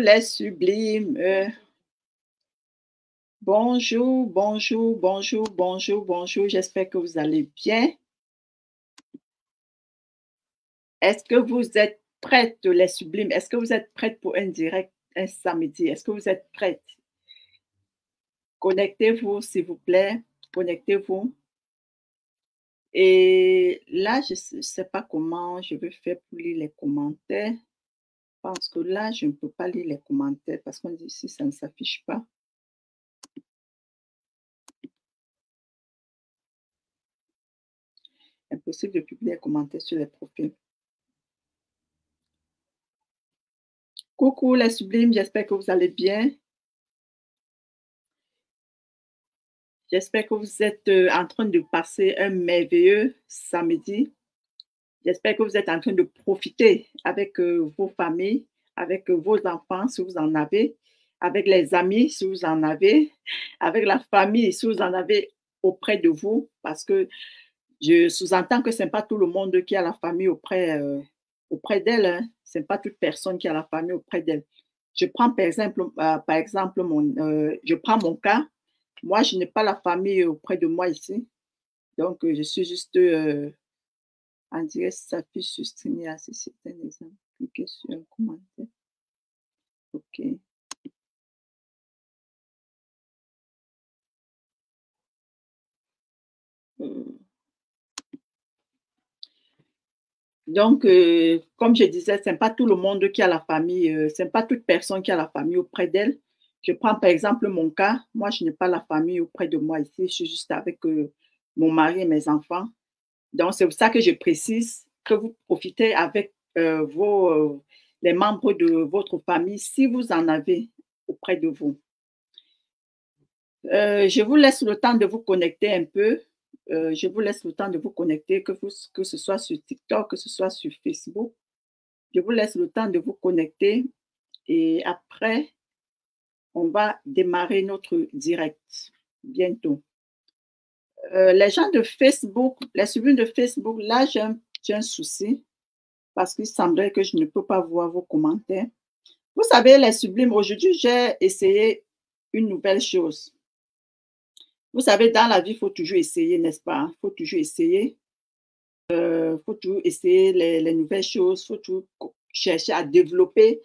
les sublimes. Bonjour, bonjour, bonjour, bonjour, bonjour. J'espère que vous allez bien. Est-ce que vous êtes prêtes, les sublimes? Est-ce que vous êtes prêtes pour un direct un samedi? Est-ce que vous êtes prêtes? Connectez-vous, s'il vous plaît. Connectez-vous. Et là, je ne sais pas comment je vais faire pour lire les commentaires. Parce que là, je ne peux pas lire les commentaires parce qu'on dit ici, ça ne s'affiche pas. Impossible de publier les commentaires sur les profils. Coucou les sublimes, j'espère que vous allez bien. J'espère que vous êtes en train de passer un merveilleux samedi. J'espère que vous êtes en train de profiter avec vos familles, avec vos enfants si vous en avez, avec les amis si vous en avez, avec la famille si vous en avez auprès de vous, parce que je sous-entends que ce n'est pas tout le monde qui a la famille auprès d'elle. Hein. Ce n'est pas toute personne qui a la famille auprès d'elle. Je prends par exemple je prends mon cas. Moi, je n'ai pas la famille auprès de moi ici. Donc, je suis juste en direct, ça s'affiche sur StreamYard, si c'est un exemple. Cliquez sur un commentaire. OK. Donc, comme je disais, ce n'est pas tout le monde qui a la famille, ce n'est pas toute personne qui a la famille auprès d'elle. Je prends par exemple mon cas. Moi, je n'ai pas la famille auprès de moi ici. Je suis juste avec mon mari et mes enfants. Donc, c'est pour ça que je précise que vous profitez avec les membres de votre famille si vous en avez auprès de vous. Je vous laisse le temps de vous connecter un peu. Je vous laisse le temps de vous connecter, que ce soit sur TikTok, que ce soit sur Facebook. Je vous laisse le temps de vous connecter et après, on va démarrer notre direct bientôt. Les gens de Facebook, les sublimes de Facebook, là, j'ai un souci parce qu'il semblerait que je ne peux pas voir vos commentaires. Vous savez, les sublimes, aujourd'hui, j'ai essayé une nouvelle chose. Vous savez, dans la vie, il faut toujours essayer, n'est-ce pas? Il faut toujours essayer. Faut toujours essayer les nouvelles choses. Il faut toujours chercher à développer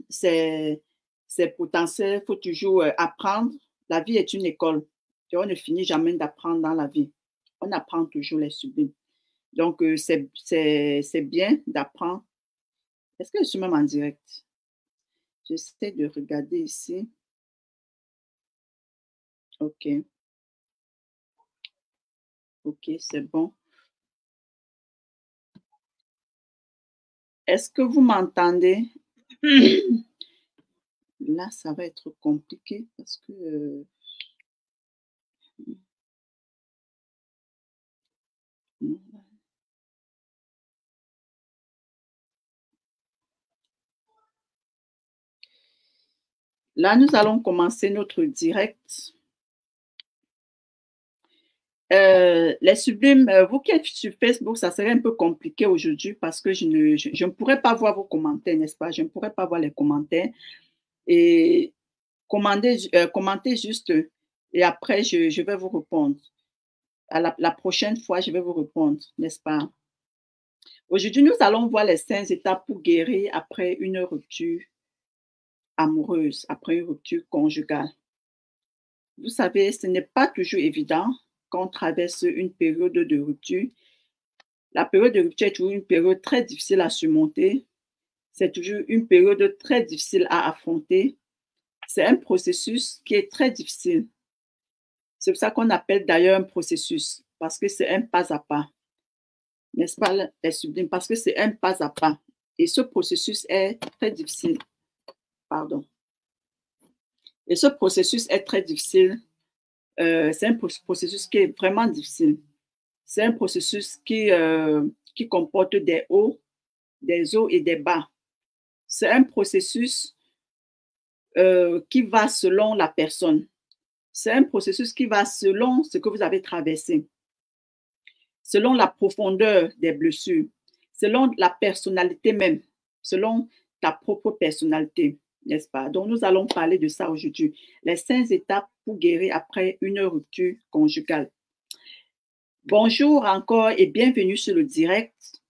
ses potentiels. Il faut toujours apprendre. La vie est une école. Et on ne finit jamais d'apprendre dans la vie. On apprend toujours les sublimes. Donc, c'est bien d'apprendre. Est-ce que je suis même en direct? J'essaie de regarder ici. OK. OK, c'est bon. Est-ce que vous m'entendez? Là, ça va être compliqué parce que... Là, nous allons commencer notre direct. Les sublimes, vous qui êtes sur Facebook, ça serait un peu compliqué aujourd'hui parce que je ne pourrais pas voir vos commentaires, n'est-ce pas? Je ne pourrais pas voir les commentaires. Et commentez juste et après, je vais vous répondre. À la prochaine fois, je vais vous répondre, n'est-ce pas? Aujourd'hui, nous allons voir les 5 étapes pour guérir après une rupture amoureuse, après une rupture conjugale. Vous savez, ce n'est pas toujours évident quand on traverse une période de rupture. La période de rupture est toujours une période très difficile à surmonter. C'est toujours une période très difficile à affronter. C'est un processus qui est très difficile. C'est pour ça qu'on appelle d'ailleurs un processus, parce que c'est un pas à pas. N'est-ce pas, les sublimes? Parce que c'est un pas à pas. Et ce processus est très difficile. Pardon. Et ce processus est très difficile. C'est un processus qui est vraiment difficile. C'est un processus qui comporte des hauts et des bas. C'est un processus qui va selon la personne. C'est un processus qui va selon ce que vous avez traversé, selon la profondeur des blessures, selon la personnalité même, selon ta propre personnalité. n'est-ce pas? Donc, nous allons parler de ça aujourd'hui. Les 5 étapes pour guérir après une rupture conjugale. Bonjour encore et bienvenue sur le direct.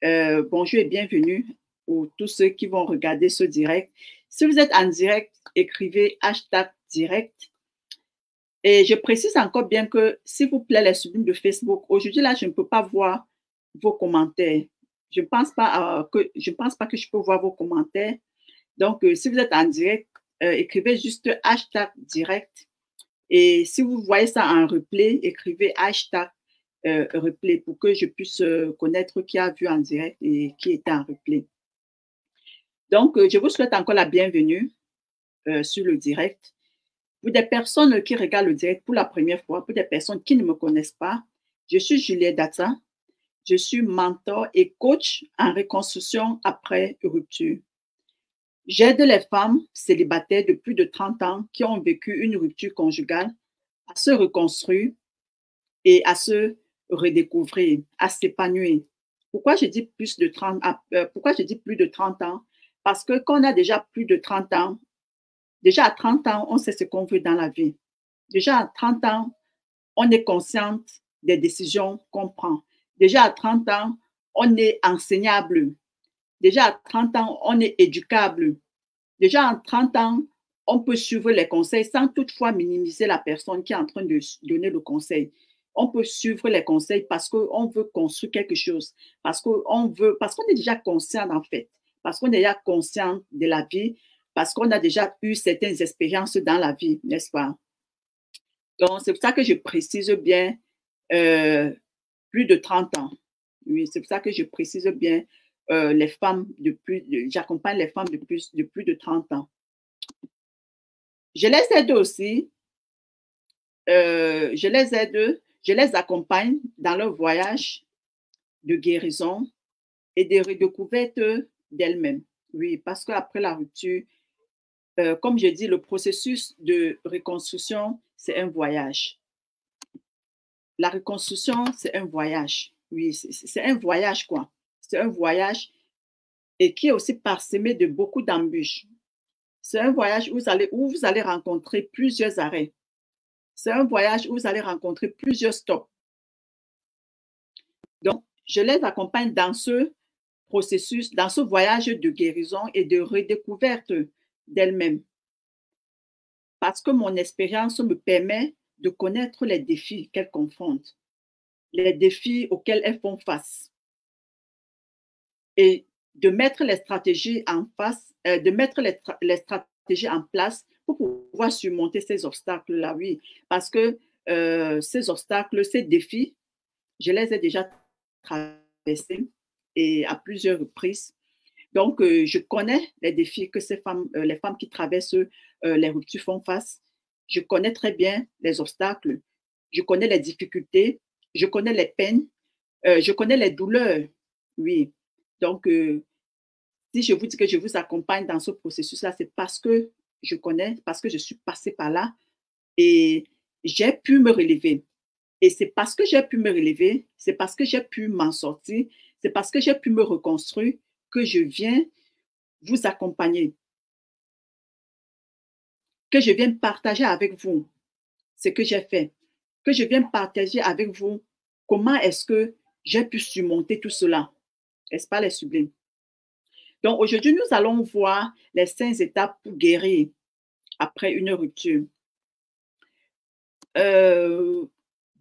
Bonjour et bienvenue pour tous ceux qui vont regarder ce direct. Si vous êtes en direct, écrivez hashtag direct. Et je précise encore bien que, s'il vous plaît, les sublimes de Facebook, aujourd'hui, là, je ne peux pas voir vos commentaires. Je ne pense pas que je peux voir vos commentaires. Donc, si vous êtes en direct, écrivez juste hashtag direct. Et si vous voyez ça en replay, écrivez hashtag replay pour que je puisse connaître qui a vu en direct et qui était en replay. Donc, je vous souhaite encore la bienvenue sur le direct. Pour des personnes qui regardent le direct pour la première fois, pour des personnes qui ne me connaissent pas, je suis Juliette Data. Je suis mentor et coach en reconstruction après rupture. J'aide les femmes célibataires de plus de 30 ans qui ont vécu une rupture conjugale à se reconstruire et à se redécouvrir, à s'épanouir. Pourquoi je dis plus de 30 ans? Parce que quand on a déjà plus de 30 ans, déjà à 30 ans, on sait ce qu'on veut dans la vie. Déjà à 30 ans, on est consciente des décisions qu'on prend. Déjà à 30 ans, on est enseignable. Déjà à 30 ans, on est éducable. Déjà à 30 ans, on peut suivre les conseils sans toutefois minimiser la personne qui est en train de donner le conseil. On peut suivre les conseils parce qu'on veut construire quelque chose, parce qu'on est déjà conscient en fait, parce qu'on est déjà conscient de la vie, parce qu'on a déjà eu certaines expériences dans la vie, n'est-ce pas? Donc, c'est pour ça que je précise bien plus de 30 ans. Oui, c'est pour ça que je précise bien les femmes j'accompagne les femmes de plus de 30 ans. Je les aide aussi, je les accompagne dans leur voyage de guérison et de redécouverte d'elles-mêmes. Oui, parce qu'après la rupture, comme je dis, le processus de reconstruction, c'est un voyage. La reconstruction, c'est un voyage. Oui, c'est un voyage, quoi. C'est un voyage et qui est aussi parsemé de beaucoup d'embûches. C'est un voyage où vous allez rencontrer plusieurs arrêts. C'est un voyage où vous allez rencontrer plusieurs stops. Donc, je les accompagne dans ce processus, dans ce voyage de guérison et de redécouverte d'elles-mêmes. Parce que mon expérience me permet de connaître les défis qu'elles confrontent, les défis auxquels elles font face et de mettre les stratégies en face, de mettre les stratégies en place pour pouvoir surmonter ces obstacles-là, oui. Parce que ces obstacles, ces défis, je les ai déjà traversés et à plusieurs reprises. Donc, je connais les défis que les femmes qui traversent les ruptures font face. Je connais très bien les obstacles. Je connais les difficultés. Je connais les peines. Je connais les douleurs. Oui. Donc, si je vous dis que je vous accompagne dans ce processus-là, c'est parce que je connais, parce que je suis passée par là et j'ai pu me relever. Et c'est parce que j'ai pu me relever, c'est parce que j'ai pu m'en sortir, c'est parce que j'ai pu me reconstruire que je viens vous accompagner, que je viens partager avec vous ce que j'ai fait, que je viens partager avec vous comment est-ce que j'ai pu surmonter tout cela. N'est-ce pas les sublimes? Donc aujourd'hui, nous allons voir les 5 étapes pour guérir après une rupture.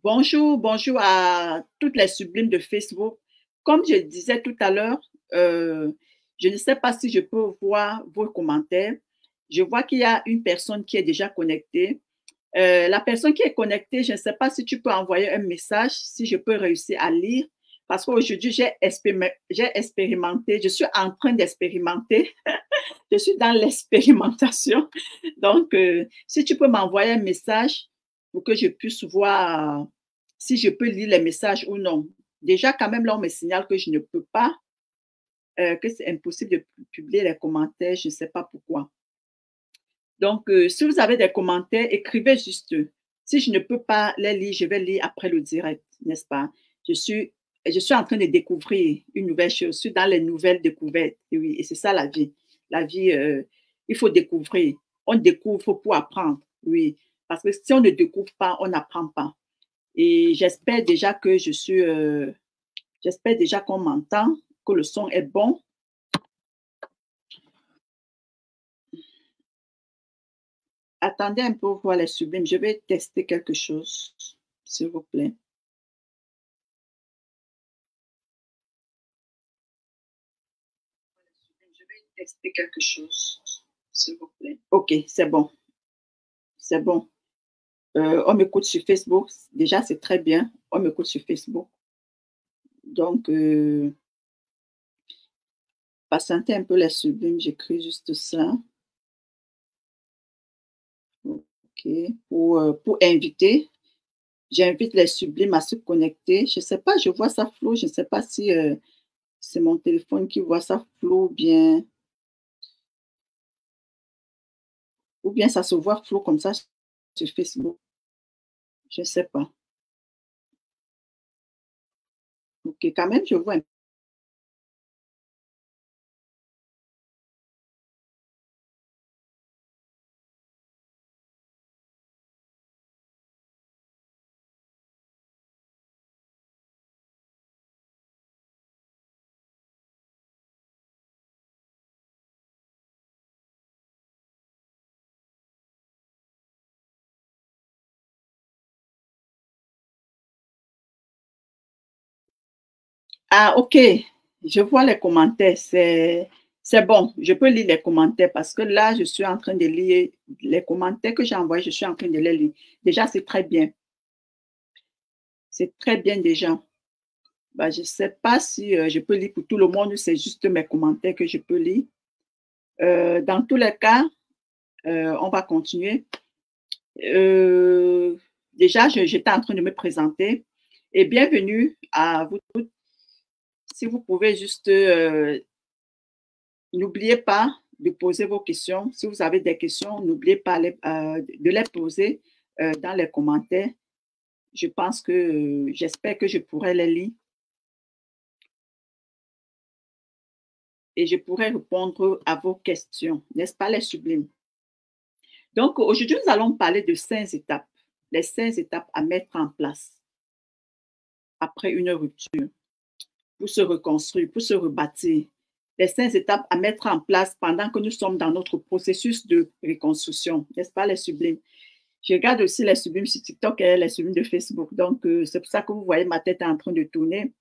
Bonjour à toutes les sublimes de Facebook. Comme je disais tout à l'heure, je ne sais pas si je peux voir vos commentaires. Je vois qu'il y a une personne qui est déjà connectée. La personne qui est connectée, je ne sais pas si tu peux envoyer un message, si je peux réussir à lire, parce qu'aujourd'hui, j'ai expérimenté, je suis en train d'expérimenter, je suis dans l'expérimentation. Donc, si tu peux m'envoyer un message pour que je puisse voir si je peux lire les messages ou non. Déjà, quand même, là, on me signale que je ne peux pas, que c'est impossible de publier les commentaires, je ne sais pas pourquoi. Donc, si vous avez des commentaires, écrivez juste. Si je ne peux pas les lire, je vais lire après le direct, n'est-ce pas? Je suis en train de découvrir une nouvelle chose. Je suis dans les nouvelles découvertes. Et oui, et c'est ça la vie. La vie, Il faut découvrir. On découvre pour apprendre, oui. Parce que si on ne découvre pas, on n'apprend pas. Et j'espère déjà qu'on m'entend, que le son est bon. Attendez un peu pour voir les sublimes. Je vais tester quelque chose, s'il vous plaît. Je vais tester quelque chose, s'il vous plaît. OK, c'est bon. C'est bon. On m'écoute sur Facebook. Déjà, c'est très bien. On m'écoute sur Facebook. Donc, patientez un peu les sublimes. J'écris juste ça. OK. Pour inviter, j'invite les sublimes à se connecter. Je ne sais pas, je vois ça flou. Je ne sais pas si c'est mon téléphone qui voit ça flou ou bien ça se voit flou comme ça sur Facebook. Je ne sais pas. OK, quand même, je vois un. Ah, OK. Je vois les commentaires. C'est bon. Je peux lire les commentaires parce que là, je suis en train de lire les commentaires que j'ai envoyés. Je suis en train de les lire. Déjà, c'est très bien. C'est très bien déjà. Bah, je ne sais pas si je peux lire pour tout le monde. C'est juste mes commentaires que je peux lire. Dans tous les cas, on va continuer. Déjà, j'étais en train de me présenter. Et bienvenue à vous toutes. Si vous pouvez juste, n'oubliez pas de poser vos questions. Si vous avez des questions, n'oubliez pas de les poser dans les commentaires. Je pense que, j'espère que je pourrai les lire et je pourrai répondre à vos questions, n'est-ce pas, les sublimes? Donc, aujourd'hui, nous allons parler de 5 étapes, les 5 étapes à mettre en place après une rupture, pour se reconstruire, pour se rebâtir. Les 5 étapes à mettre en place pendant que nous sommes dans notre processus de reconstruction, n'est-ce pas, les sublimes? Je regarde aussi les sublimes sur TikTok et les sublimes de Facebook. Donc, c'est pour ça que vous voyez ma tête en train de tourner.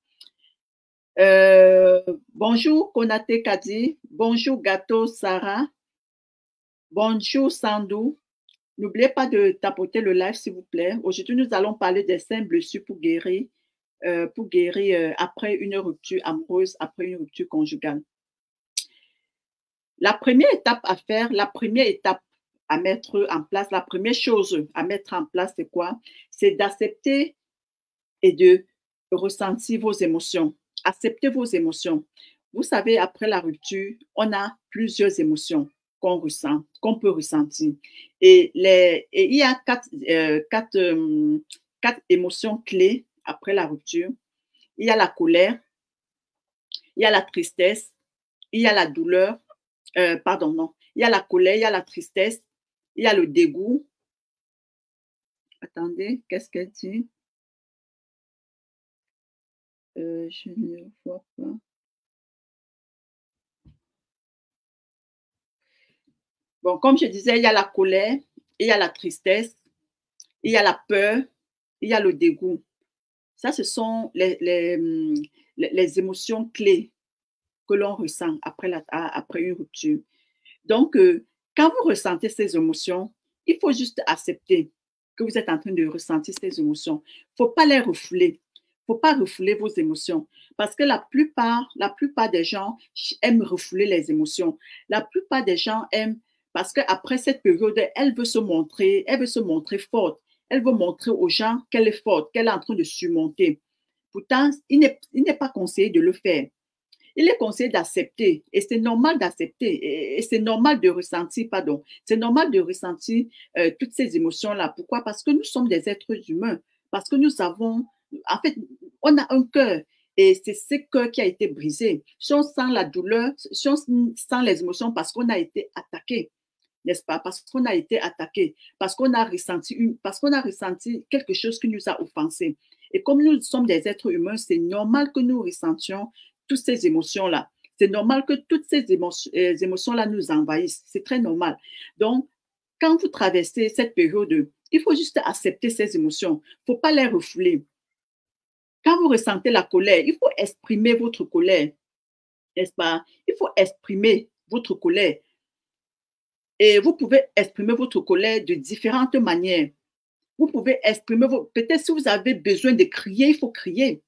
Bonjour, Konate Kadi. Bonjour, Gâteau Sarah. Bonjour, Sandou. N'oubliez pas de tapoter le live, s'il vous plaît. Aujourd'hui, nous allons parler des 5 blessures pour guérir après une rupture amoureuse, après une rupture conjugale. La première étape à faire, la première étape à mettre en place, la première chose à mettre en place, c'est quoi? C'est d'accepter et de ressentir vos émotions. Acceptez vos émotions. Vous savez, après la rupture, on a plusieurs émotions qu'on ressent, qu'on peut ressentir. Et il y a quatre émotions clés après la rupture. Il y a la colère, il y a la tristesse, il y a la douleur, pardon, non. Il y a la colère, il y a la tristesse, il y a le dégoût. Attendez, qu'est-ce qu'elle dit? Je ne vois pas. Bon, comme je disais, il y a la colère, il y a la tristesse, il y a la peur, il y a le dégoût. Ça, ce sont les émotions clés que l'on ressent après une rupture. Donc, quand vous ressentez ces émotions, il faut juste accepter que vous êtes en train de ressentir ces émotions. Il ne faut pas les refouler. Il ne faut pas refouler vos émotions. Parce que la plupart des gens aiment refouler les émotions. La plupart des gens aiment, parce qu'après cette période, elle veut se montrer forte. Elle veut montrer aux gens qu'elle est forte, qu'elle est en train de surmonter. Pourtant, il n'est pas conseillé de le faire. Il est conseillé d'accepter et c'est normal d'accepter et c'est normal de ressentir, pardon, c'est normal de ressentir toutes ces émotions-là. Pourquoi? Parce que nous sommes des êtres humains, parce que nous avons, en fait, on a un cœur Et c'est ce cœur qui a été brisé. Si on sent la douleur, si on sent les émotions parce qu'on a été attaqué, n'est-ce pas? Parce qu'on a été attaqué, parce qu'on a ressenti quelque chose qui nous a offensés. Et comme nous sommes des êtres humains, c'est normal que nous ressentions toutes ces émotions-là. C'est normal que toutes ces émotions-là nous envahissent. C'est très normal. Donc, quand vous traversez cette période, il faut juste accepter ces émotions. Il ne faut pas les refouler. Quand vous ressentez la colère, il faut exprimer votre colère, n'est-ce pas? Il faut exprimer votre colère. Et vous pouvez exprimer votre colère de différentes manières. Vous pouvez exprimer, peut-être si vous avez besoin de crier, il faut crier.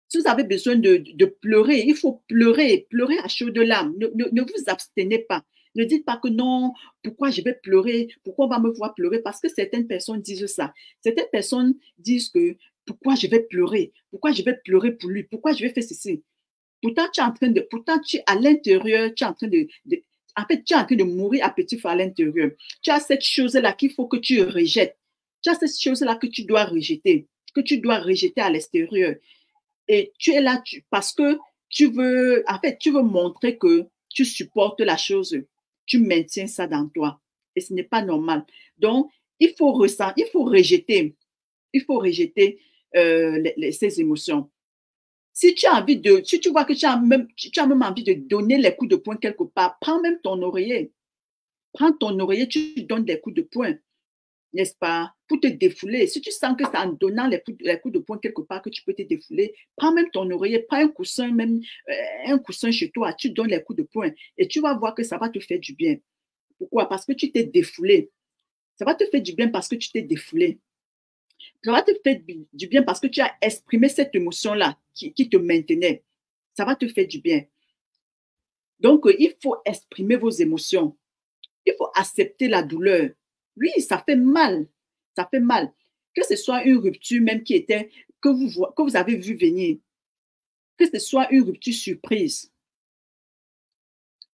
Si vous avez besoin de pleurer, il faut pleurer, pleurer à chaudes larmes. Ne vous abstenez pas. Ne dites pas que non, pourquoi je vais pleurer, pourquoi on va me voir pleurer, parce que certaines personnes disent ça. Certaines personnes disent que pourquoi je vais pleurer, pourquoi je vais pleurer pour lui, pourquoi je vais faire ceci. Pourtant, à l'intérieur, tu es en train en fait, tu es en train de mourir à petit feu à l'intérieur. Tu as cette chose-là qu'il faut que tu rejettes. Tu as cette chose-là que tu dois rejeter, à l'extérieur. Et tu es là parce que tu veux montrer que tu supportes la chose. Tu maintiens ça dans toi. Et ce n'est pas normal. Donc, il faut rejeter. Il faut rejeter ces émotions. Si tu vois que tu as même envie de donner les coups de poing quelque part, prends même ton oreiller. Prends ton oreiller, tu donnes des coups de poing, n'est-ce pas, pour te défouler. Si tu sens que c'est en donnant les coups de poing quelque part que tu peux te défouler, prends même ton oreiller, prends un coussin, même un coussin chez toi, tu donnes les coups de poing et tu vas voir que ça va te faire du bien. Pourquoi? Parce que tu t'es défoulé. Ça va te faire du bien parce que tu t'es défoulé. Ça va te faire du bien parce que tu as exprimé cette émotion-là qui te maintenait. Ça va te faire du bien. Donc, il faut exprimer vos émotions. Il faut accepter la douleur. Oui, ça fait mal. Ça fait mal. Que ce soit une rupture même que vous avez vu venir. Que ce soit une rupture surprise.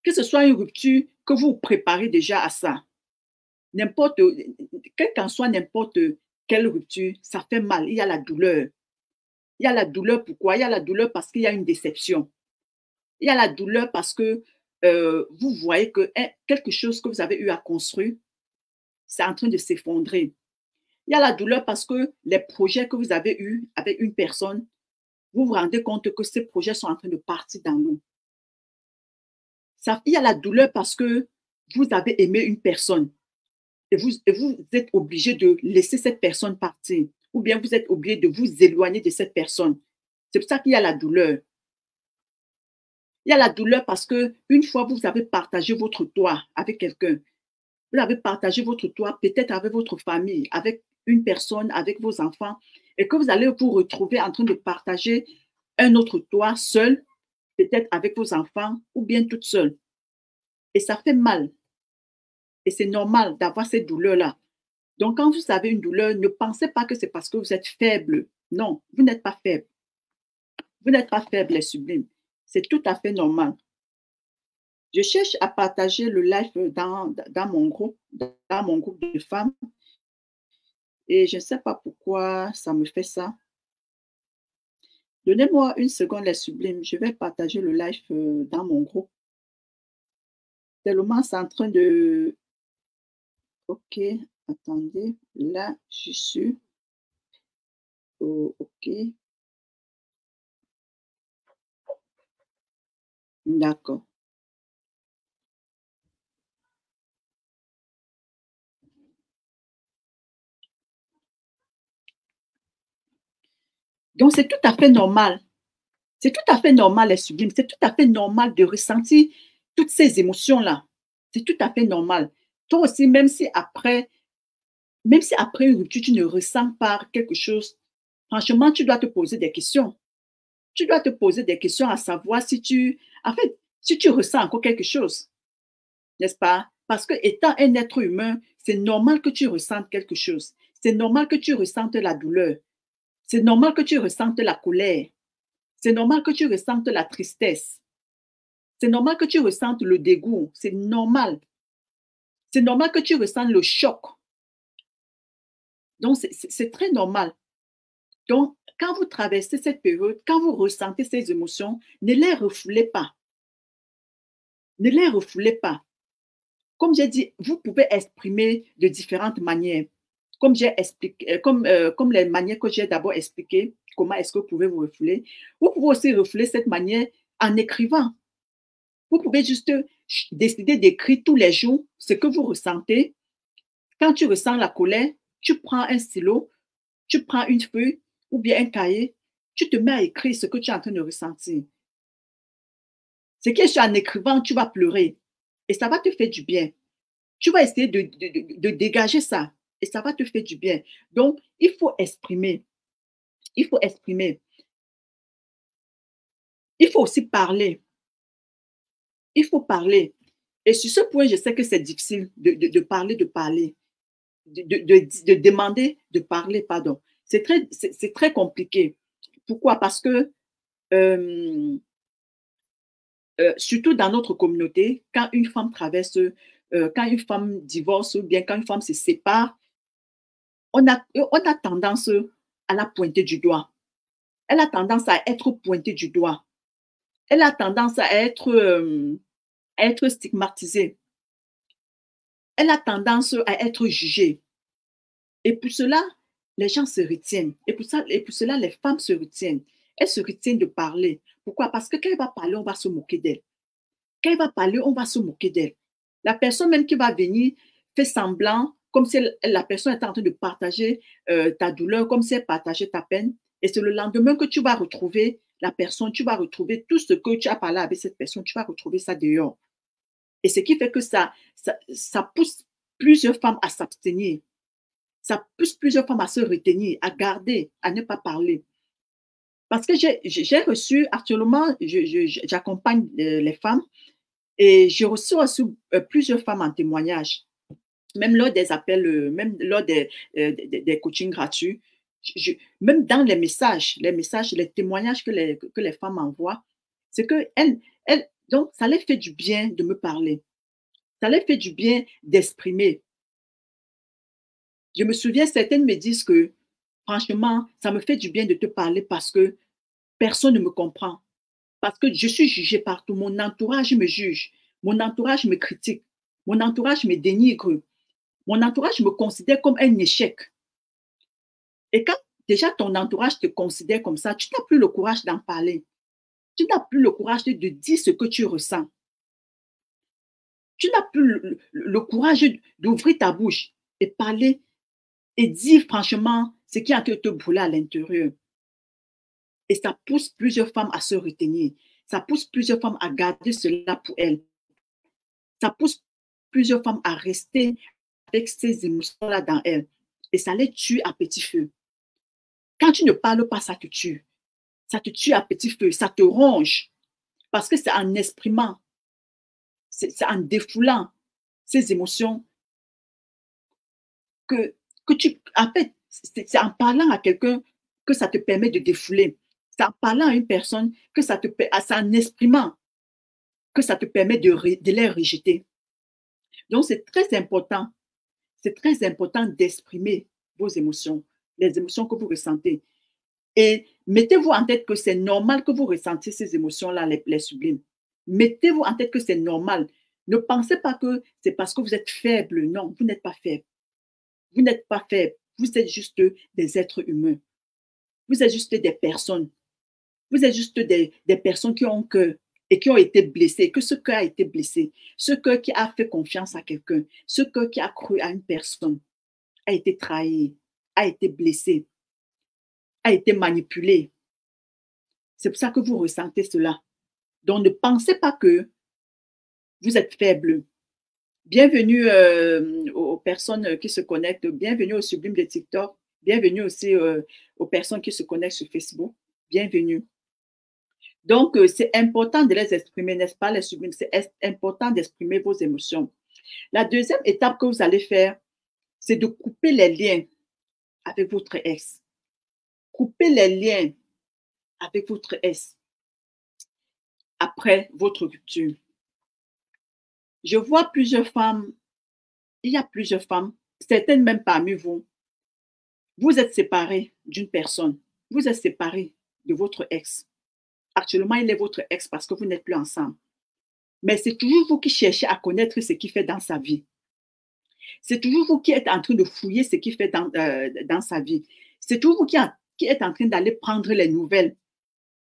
Que ce soit une rupture que vous préparez déjà à ça. Quelle qu'en soit n'importe quelle rupture, ça fait mal. Il y a la douleur. Il y a la douleur pourquoi? Il y a la douleur parce qu'il y a une déception. Il y a la douleur parce que vous voyez que quelque chose que vous avez eu à construire, c'est en train de s'effondrer. Il y a la douleur parce que les projets que vous avez eus avec une personne, vous vous rendez compte que ces projets sont en train de partir dans l'eau. Il y a la douleur parce que vous avez aimé une personne et vous êtes obligé de laisser cette personne partir ou bien vous êtes obligé de vous éloigner de cette personne. C'est pour ça qu'il y a la douleur. Il y a la douleur parce que une fois vous avez partagé votre toit avec quelqu'un, vous avez partagé votre toit peut-être avec votre famille, avec une personne, avec vos enfants, et que vous allez vous retrouver en train de partager un autre toit seul, peut-être avec vos enfants ou bien toute seule. Et ça fait mal. Et c'est normal d'avoir cette douleur-là. Donc, quand vous avez une douleur, ne pensez pas que c'est parce que vous êtes faible. Non, vous n'êtes pas faible. Vous n'êtes pas faible, les sublimes. C'est tout à fait normal. Je cherche à partager le live dans mon groupe de femmes. Et je ne sais pas pourquoi ça me fait ça. Donnez-moi une seconde, les sublimes. Je vais partager le live dans mon groupe. Tellement c'est en train de... Ok, attendez. Là, je suis... Oh, ok. D'accord. Donc, c'est tout à fait normal. C'est tout à fait normal, les sublimes. C'est tout à fait normal de ressentir toutes ces émotions-là. C'est tout à fait normal. Toi aussi, même si après une rupture, tu ne ressens pas quelque chose, franchement, tu dois te poser des questions. Tu dois te poser des questions à savoir si tu ressens encore quelque chose, n'est-ce pas? Parce que étant un être humain, c'est normal que tu ressentes quelque chose. C'est normal que tu ressentes la douleur. C'est normal que tu ressentes la colère. C'est normal que tu ressentes la tristesse. C'est normal que tu ressentes le dégoût. C'est normal. C'est normal que tu ressentes le choc. Donc, c'est très normal. Donc, quand vous traversez cette période, quand vous ressentez ces émotions, ne les refoulez pas. Ne les refoulez pas. Comme j'ai dit, vous pouvez exprimer de différentes manières. Comme j'ai expliqué, comme les manières que j'ai d'abord expliquées, comment est-ce que vous pouvez vous refouler. Vous pouvez aussi refouler cette manière en écrivant. Vous pouvez juste décider d'écrire tous les jours ce que vous ressentez. Quand tu ressens la colère, tu prends un stylo, tu prends une feuille ou bien un cahier, tu te mets à écrire ce que tu es en train de ressentir. Ce qui est en écrivant, tu vas pleurer et ça va te faire du bien. Tu vas essayer de dégager ça et ça va te faire du bien. Donc, il faut exprimer. Il faut exprimer. Il faut aussi parler. Il faut parler. Et sur ce point, je sais que c'est difficile de parler, de demander de parler, pardon. C'est très compliqué. Pourquoi? Parce que, surtout dans notre communauté, quand une femme traverse, quand une femme divorce ou bien quand une femme se sépare, on a tendance à la pointer du doigt. Elle a tendance à être pointée du doigt. Elle a tendance à être stigmatisée. Elle a tendance à être jugée. Et pour cela, les gens se retiennent. Et pour cela, les femmes se retiennent. Elles se retiennent de parler. Pourquoi? Parce que quand elle va parler, on va se moquer d'elle. Quand elle va parler, on va se moquer d'elle. La personne même qui va venir fait semblant, comme si la personne était en train de partager ta douleur, comme si elle partageait ta peine. Et c'est le lendemain que tu vas retrouver la personne, tu vas retrouver tout ce que tu as parlé avec cette personne, tu vas retrouver ça dehors. Et ce qui fait que ça pousse plusieurs femmes à s'abstenir. Ça pousse plusieurs femmes à se retenir, à garder, à ne pas parler. Parce que j'ai reçu, actuellement, j'accompagne les femmes et j'ai reçu aussi plusieurs femmes en témoignage. Même lors des appels, même lors des coachings gratuits, même dans les messages, les témoignages que les femmes envoient, c'est que donc, ça leur fait du bien de me parler. Ça leur fait du bien d'exprimer. Je me souviens, certaines me disent que, franchement, ça me fait du bien de te parler parce que personne ne me comprend. Parce que je suis jugée partout. Mon entourage me juge. Mon entourage me critique. Mon entourage me dénigre. Mon entourage me considère comme un échec. Et quand déjà ton entourage te considère comme ça, tu n'as plus le courage d'en parler. Tu n'as plus le courage de dire ce que tu ressens. Tu n'as plus le courage d'ouvrir ta bouche et parler et dire franchement ce qui est en train de te brûler à l'intérieur. Et ça pousse plusieurs femmes à se retenir. Ça pousse plusieurs femmes à garder cela pour elles. Ça pousse plusieurs femmes à rester avec ces émotions-là dans elles. Et ça les tue à petit feu. Quand tu ne parles pas, ça te tue. Ça te tue à petit feu. Ça te ronge. Parce que c'est en exprimant, c'est en défoulant ces émotions que tu... En fait, c'est en parlant à quelqu'un que ça te permet de défouler. C'est en parlant à une personne que ça te permet, c'est en exprimant que ça te permet de les rejeter. Donc, c'est très important d'exprimer vos émotions, les émotions que vous ressentez. Et mettez-vous en tête que c'est normal que vous ressentiez ces émotions-là, les sublimes. Mettez-vous en tête que c'est normal. Ne pensez pas que c'est parce que vous êtes faible. Non, vous n'êtes pas faible. Vous n'êtes pas faible. Vous êtes juste des êtres humains. Vous êtes juste des personnes. Vous êtes juste des personnes qui ont un cœur et qui ont été blessées, que ce cœur a été blessé, ce cœur qui a fait confiance à quelqu'un, ce cœur qui a cru à une personne, a été trahi, a été blessé, a été manipulé. C'est pour ça que vous ressentez cela. Donc, ne pensez pas que vous êtes faible. Bienvenue aux personnes qui se connectent, bienvenue au Sublime de TikTok, bienvenue aussi aux personnes qui se connectent sur Facebook, bienvenue. Donc, c'est important de les exprimer, n'est-ce pas, les sublimes? C'est important d'exprimer vos émotions. La deuxième étape que vous allez faire, c'est de couper les liens avec votre ex. Couper les liens avec votre ex après votre rupture. Je vois plusieurs femmes, il y a plusieurs femmes, certaines même parmi vous, vous êtes séparés d'une personne. vous êtes séparé de votre ex. Actuellement, il est votre ex parce que vous n'êtes plus ensemble. Mais c'est toujours vous qui cherchez à connaître ce qu'il fait dans sa vie. C'est toujours vous qui êtes en train de fouiller ce qu'il fait dans sa vie. C'est toujours vous qui êtes en train d'aller prendre les nouvelles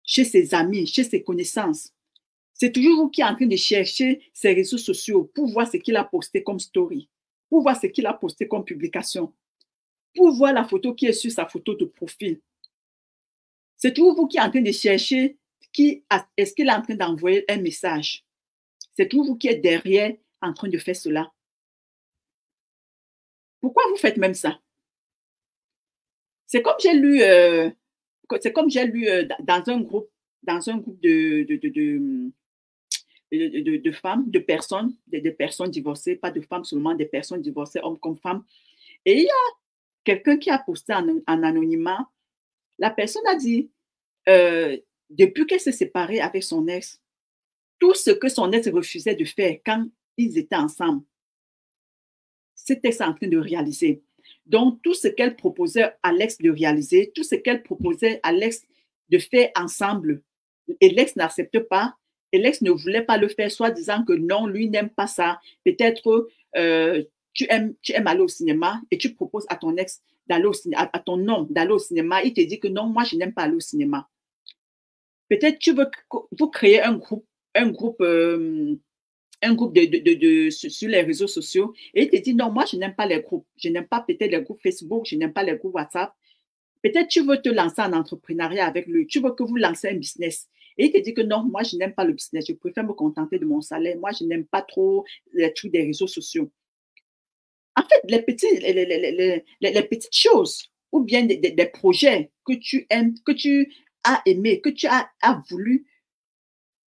chez ses amis, chez ses connaissances. C'est toujours vous qui êtes en train de chercher ses réseaux sociaux pour voir ce qu'il a posté comme story, pour voir ce qu'il a posté comme publication, pour voir la photo qui est sur sa photo de profil. C'est toujours vous qui êtes en train de chercher est-ce qu'il est en train d'envoyer un message. C'est toujours vous qui êtes derrière en train de faire cela. Pourquoi vous faites même ça? C'est comme j'ai lu, dans un groupe de femmes, de personnes divorcées, pas de femmes seulement, des personnes divorcées, hommes comme femmes. Et il y a quelqu'un qui a posté en anonymat. La personne a dit, depuis qu'elle s'est séparée avec son ex, tout ce que son ex refusait de faire quand ils étaient ensemble, cet ex est en train de réaliser. Donc, tout ce qu'elle proposait à l'ex de réaliser, tout ce qu'elle proposait à l'ex de faire ensemble, et l'ex n'accepte pas, et l'ex ne voulait pas le faire, soit disant que non, lui n'aime pas ça. Peut-être tu aimes aller au cinéma et tu proposes à ton ex d'aller au cinéma, à ton homme d'aller au cinéma, il te dit que non, moi je n'aime pas aller au cinéma. Peut-être tu veux vous créer un groupe sur les réseaux sociaux et il te dit non, moi je n'aime pas les groupes. Je n'aime pas peut-être les groupes Facebook, je n'aime pas les groupes WhatsApp. Peut-être tu veux te lancer en entrepreneuriat avec lui, tu veux que vous lancez un business. Et il te dit que non, moi je n'aime pas le business, je préfère me contenter de mon salaire. Moi je n'aime pas trop les trucs des réseaux sociaux. En fait, les petites choses ou bien des projets que tu aimes, que tu as aimé, que tu as voulu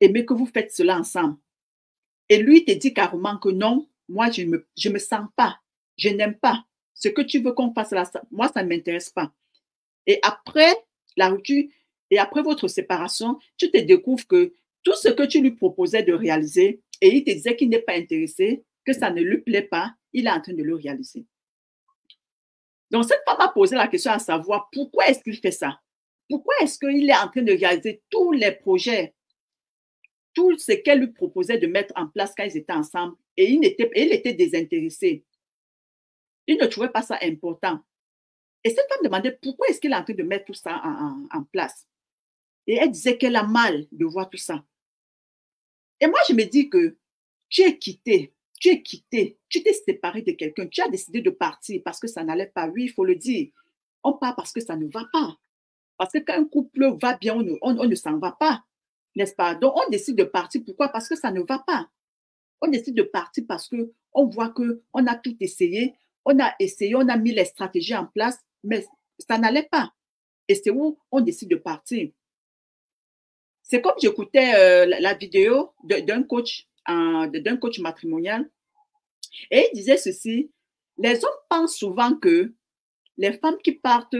aimer, que vous faites cela ensemble. Et lui te dit carrément que non, moi, je me sens pas, je n'aime pas. Ce que tu veux qu'on fasse là, moi, ça ne m'intéresse pas. Et après la rupture, et après votre séparation, tu te découvres que tout ce que tu lui proposais de réaliser, et il te disait qu'il n'est pas intéressé, que ça ne lui plaît pas, il est en train de le réaliser. Donc, cette femme a posé la question à savoir pourquoi est-ce qu'il fait ça? Pourquoi est-ce qu'il est en train de réaliser tous les projets, tout ce qu'elle lui proposait de mettre en place quand ils étaient ensemble, et il était désintéressé. Il ne trouvait pas ça important. Et cette femme demandait pourquoi est-ce qu'il est en train de mettre tout ça en place. Et elle disait qu'elle a mal de voir tout ça. Et moi, je me dis que tu t'es séparé de quelqu'un, tu as décidé de partir parce que ça n'allait pas. Oui, il faut le dire. On part parce que ça ne va pas. Parce que quand un couple va bien, on ne s'en va pas, n'est-ce pas? Donc, on décide de partir. Pourquoi? Parce que ça ne va pas. On décide de partir parce qu'on voit qu'on a tout essayé. On a essayé, on a mis les stratégies en place, mais ça n'allait pas. Et c'est où on décide de partir. C'est comme j'écoutais la vidéo d'un coach matrimonial et il disait ceci, les hommes pensent souvent que les femmes qui partent,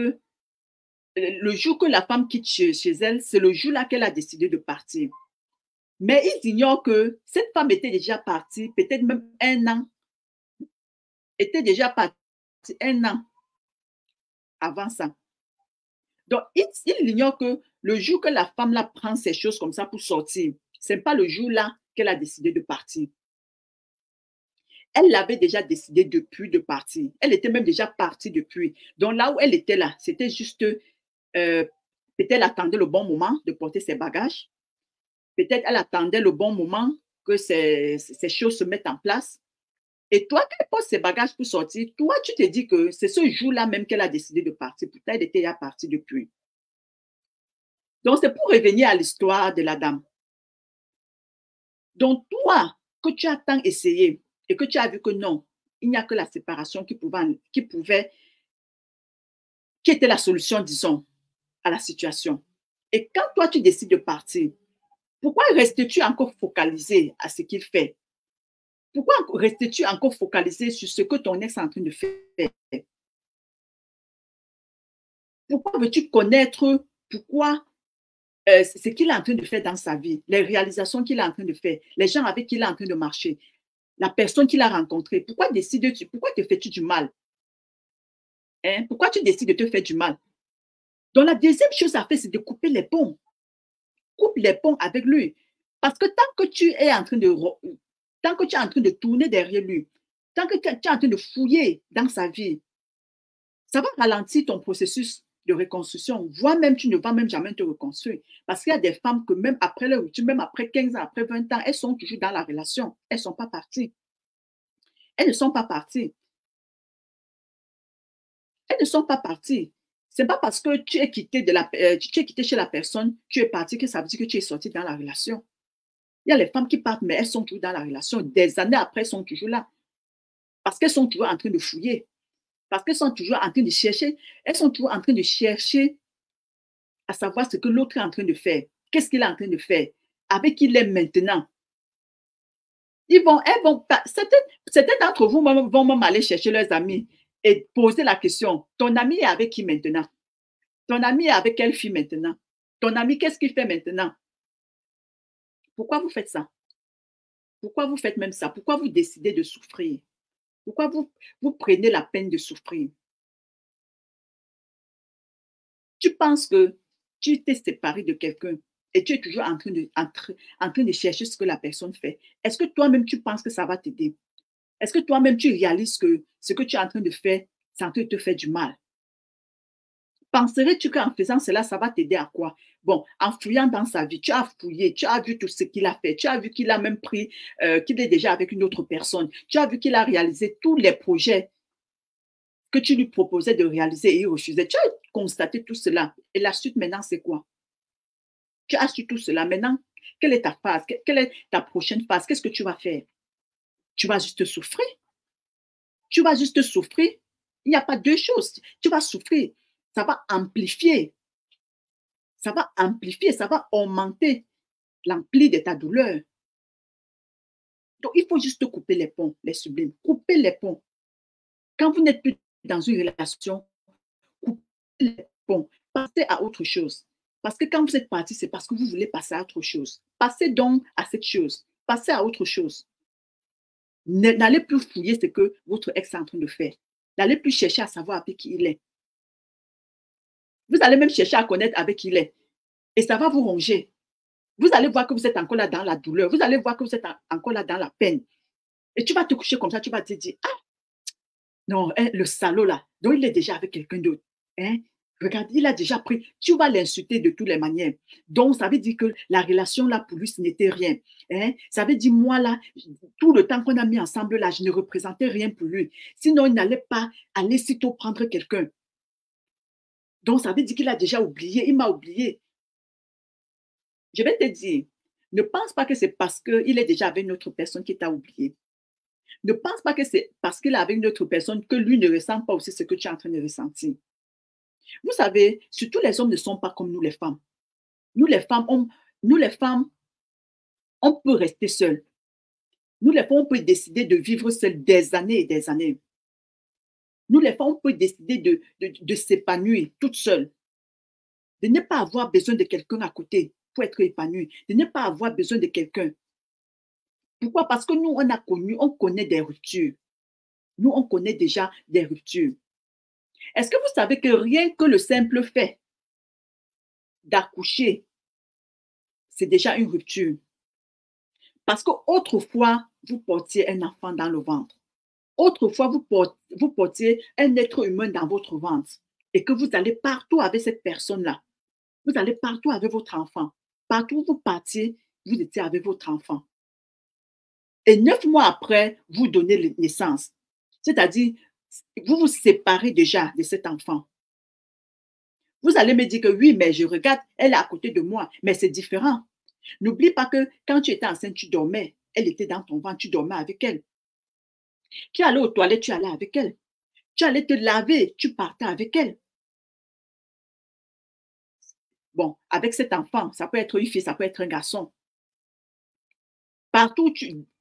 le jour que la femme quitte chez elle, c'est le jour-là qu'elle a décidé de partir. Mais ils ignorent que cette femme était déjà partie, peut-être même était déjà partie 1 an avant ça. Donc, il ignore que le jour que la femme là prend ses choses comme ça pour sortir, ce n'est pas le jour-là qu'elle a décidé de partir. Elle l'avait déjà décidé depuis de partir. Elle était même déjà partie depuis. Donc, là où elle était là, c'était juste, peut-être elle attendait le bon moment de porter ses bagages. Peut-être elle attendait le bon moment que ces choses se mettent en place. Et toi, quand elle pose ses bagages pour sortir, toi, tu te dis que c'est ce jour-là même qu'elle a décidé de partir. Pourtant, elle était déjà partie depuis. Donc, c'est pour revenir à l'histoire de la dame. Donc, toi, que tu as tant essayé et que tu as vu que non, il n'y a que la séparation qui était la solution, disons, à la situation. Et quand toi, tu décides de partir, pourquoi restes-tu encore focalisé à ce qu'il fait? Pourquoi restes-tu encore focalisé sur ce que ton ex est en train de faire? Pourquoi veux-tu connaître ce qu'il est en train de faire dans sa vie, les réalisations qu'il est en train de faire, les gens avec qui il est en train de marcher, la personne qu'il a rencontrée? Pourquoi te fais-tu du mal? Hein? Pourquoi tu décides de te faire du mal? Donc, la deuxième chose à faire, c'est de couper les ponts. Coupe les ponts avec lui. Parce que tant que tu es en train de, tant que tu es en train de tourner derrière lui, tant que tu es en train de fouiller dans sa vie, ça va ralentir ton processus de reconstruction, voire même tu ne vas même jamais te reconstruire. Parce qu'il y a des femmes que même après leur rupture, même après 15 ans, après 20 ans, elles sont toujours dans la relation. Elles ne sont pas parties. Elles ne sont pas parties. Elles ne sont pas parties. Ce n'est pas parce que tu es quitté, tu es quitté chez la personne, tu es parti, que ça veut dire que tu es sorti dans la relation. Il y a les femmes qui partent, mais elles sont toujours dans la relation. Des années après, elles sont toujours là. Parce qu'elles sont toujours en train de fouiller. Parce qu'elles sont toujours en train de chercher. Elles sont toujours en train de chercher à savoir ce que l'autre est en train de faire. Qu'est-ce qu'il est en train de faire? Avec qui il est maintenant. Certains d'entre vous vont même aller chercher leurs amis et poser la question. Ton ami est avec qui maintenant? Ton ami est avec quelle fille maintenant? Ton ami, qu'est-ce qu'il fait maintenant? Pourquoi vous faites ça? Pourquoi vous faites même ça? Pourquoi vous décidez de souffrir? Pourquoi vous prenez la peine de souffrir? Tu penses que tu t'es séparé de quelqu'un et tu es toujours en train de chercher ce que la personne fait. Est-ce que toi-même, tu penses que ça va t'aider? Est-ce que toi-même, tu réalises que ce que tu es en train de faire, c'est en train de te faire du mal? Penserais-tu qu'en faisant cela, ça va t'aider à quoi? Bon, en fouillant dans sa vie, tu as fouillé, tu as vu tout ce qu'il a fait, tu as vu qu'il a même pris, qu'il est déjà avec une autre personne, tu as vu qu'il a réalisé tous les projets que tu lui proposais de réaliser et il refusait. Tu as constaté tout cela. Et la suite maintenant, c'est quoi? Tu as su tout cela. Maintenant, quelle est ta phase? Quelle est ta prochaine phase? Qu'est-ce que tu vas faire? Tu vas juste souffrir. Tu vas juste souffrir. Il n'y a pas deux choses. Tu vas souffrir. Ça va amplifier. Ça va amplifier. Ça va augmenter l'ampli de ta douleur. Donc, il faut juste couper les ponts, les sublimes. Couper les ponts. Quand vous n'êtes plus dans une relation, coupez les ponts. Passez à autre chose. Parce que quand vous êtes parti, c'est parce que vous voulez passer à autre chose. Passez donc à cette chose. Passez à autre chose. N'allez plus fouiller ce que votre ex est en train de faire. N'allez plus chercher à savoir avec qui il est. Vous allez même chercher à connaître avec qui il est. Et ça va vous ronger. Vous allez voir que vous êtes encore là dans la douleur. Vous allez voir que vous êtes encore là dans la peine. Et tu vas te coucher comme ça, tu vas te dire, ah, non, hein, le salaud là, donc il est déjà avec quelqu'un d'autre. Hein? Regarde, il a déjà pris. Tu vas l'insulter de toutes les manières. Donc, ça veut dire que la relation là, pour lui, ce n'était rien. Hein? Ça veut dire, moi là, tout le temps qu'on a mis ensemble là, je ne représentais rien pour lui. Sinon, il n'allait pas aller sitôt prendre quelqu'un. Donc, ça veut dire qu'il a déjà oublié. Il m'a oublié. Je vais te dire, ne pense pas que c'est parce qu'il est déjà avec une autre personne qui t'a oublié. Ne pense pas que c'est parce qu'il est avec une autre personne que lui ne ressent pas aussi ce que tu es en train de ressentir. Vous savez, surtout les hommes ne sont pas comme nous les femmes. Nous les femmes, on peut rester seules. Nous les femmes, on peut décider de vivre seules des années et des années. Nous les femmes, on peut décider de s'épanouir toutes seules. De ne pas avoir besoin de quelqu'un à côté pour être épanouie. De ne pas avoir besoin de quelqu'un. Pourquoi? Parce que nous, on connaît des ruptures. Nous, on connaît déjà des ruptures. Est-ce que vous savez que rien que le simple fait d'accoucher, c'est déjà une rupture? Parce qu'autrefois, vous portiez un enfant dans le ventre. Autrefois, vous portiez un être humain dans votre ventre et que vous allez partout avec cette personne-là. Vous allez partout avec votre enfant. Partout où vous partiez, vous étiez avec votre enfant. Et 9 mois après, vous donnez naissance. C'est-à-dire, vous vous séparez déjà de cet enfant. Vous allez me dire que oui, mais je regarde, elle est à côté de moi, mais c'est différent. N'oublie pas que quand tu étais enceinte, tu dormais. Elle était dans ton ventre, tu dormais avec elle. Tu allais aux toilettes, tu allais avec elle. Tu allais te laver, tu partais avec elle. Bon, avec cet enfant, ça peut être une fille, ça peut être un garçon. Partout,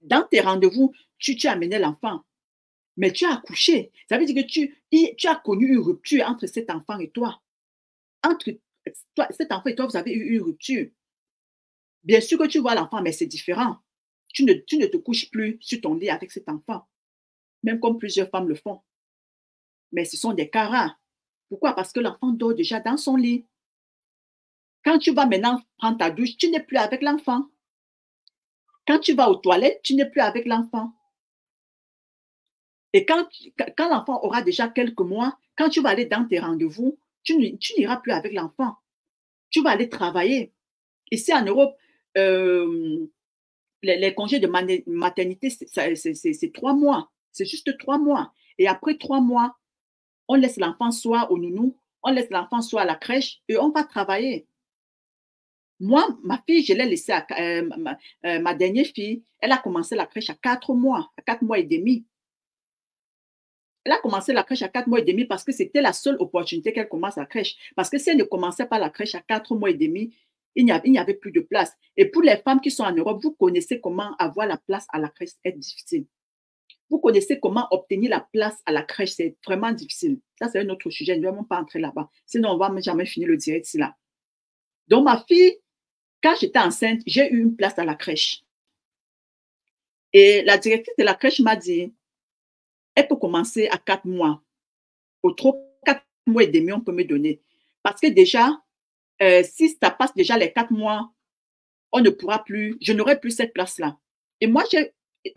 dans tes rendez-vous, tu amenais l'enfant. Mais tu as accouché. Ça veut dire que tu as connu une rupture entre cet enfant et toi. Entre toi, cet enfant et toi, vous avez eu une rupture. Bien sûr que tu vois l'enfant, mais c'est différent. Tu ne te couches plus sur ton lit avec cet enfant, même comme plusieurs femmes le font. Mais ce sont des cas rares. Pourquoi? Parce que l'enfant dort déjà dans son lit. Quand tu vas maintenant prendre ta douche, tu n'es plus avec l'enfant. Quand tu vas aux toilettes, tu n'es plus avec l'enfant. Et quand l'enfant aura déjà quelques mois, quand tu vas aller dans tes rendez-vous, tu n'iras plus avec l'enfant. Tu vas aller travailler. Ici en Europe, les congés de maternité, c'est 3 mois. C'est juste 3 mois. Et après 3 mois, on laisse l'enfant soit au nounou, on laisse l'enfant soit à la crèche et on va travailler. Moi, ma fille, je l'ai laissée ma dernière fille, elle a commencé la crèche à 4 mois, à 4 mois et demi. Elle a commencé la crèche à 4 mois et demi parce que c'était la seule opportunité qu'elle commence la crèche. Parce que si elle ne commençait pas la crèche à 4 mois et demi, il n'y avait plus de place. Et pour les femmes qui sont en Europe, vous connaissez comment avoir la place à la crèche est difficile. Vous connaissez comment obtenir la place à la crèche, c'est vraiment difficile. Ça, c'est un autre sujet, je ne vais même pas entrer là-bas. Sinon, on ne va jamais finir le direct là. Donc, ma fille, quand j'étais enceinte, j'ai eu une place à la crèche. Et la directrice de la crèche m'a dit, elle peut commencer à 4 mois. Au trop, 4 mois et demi, on peut me donner. Parce que déjà, si ça passe déjà les 4 mois, on ne pourra plus, je n'aurai plus cette place-là. Et moi, j'ai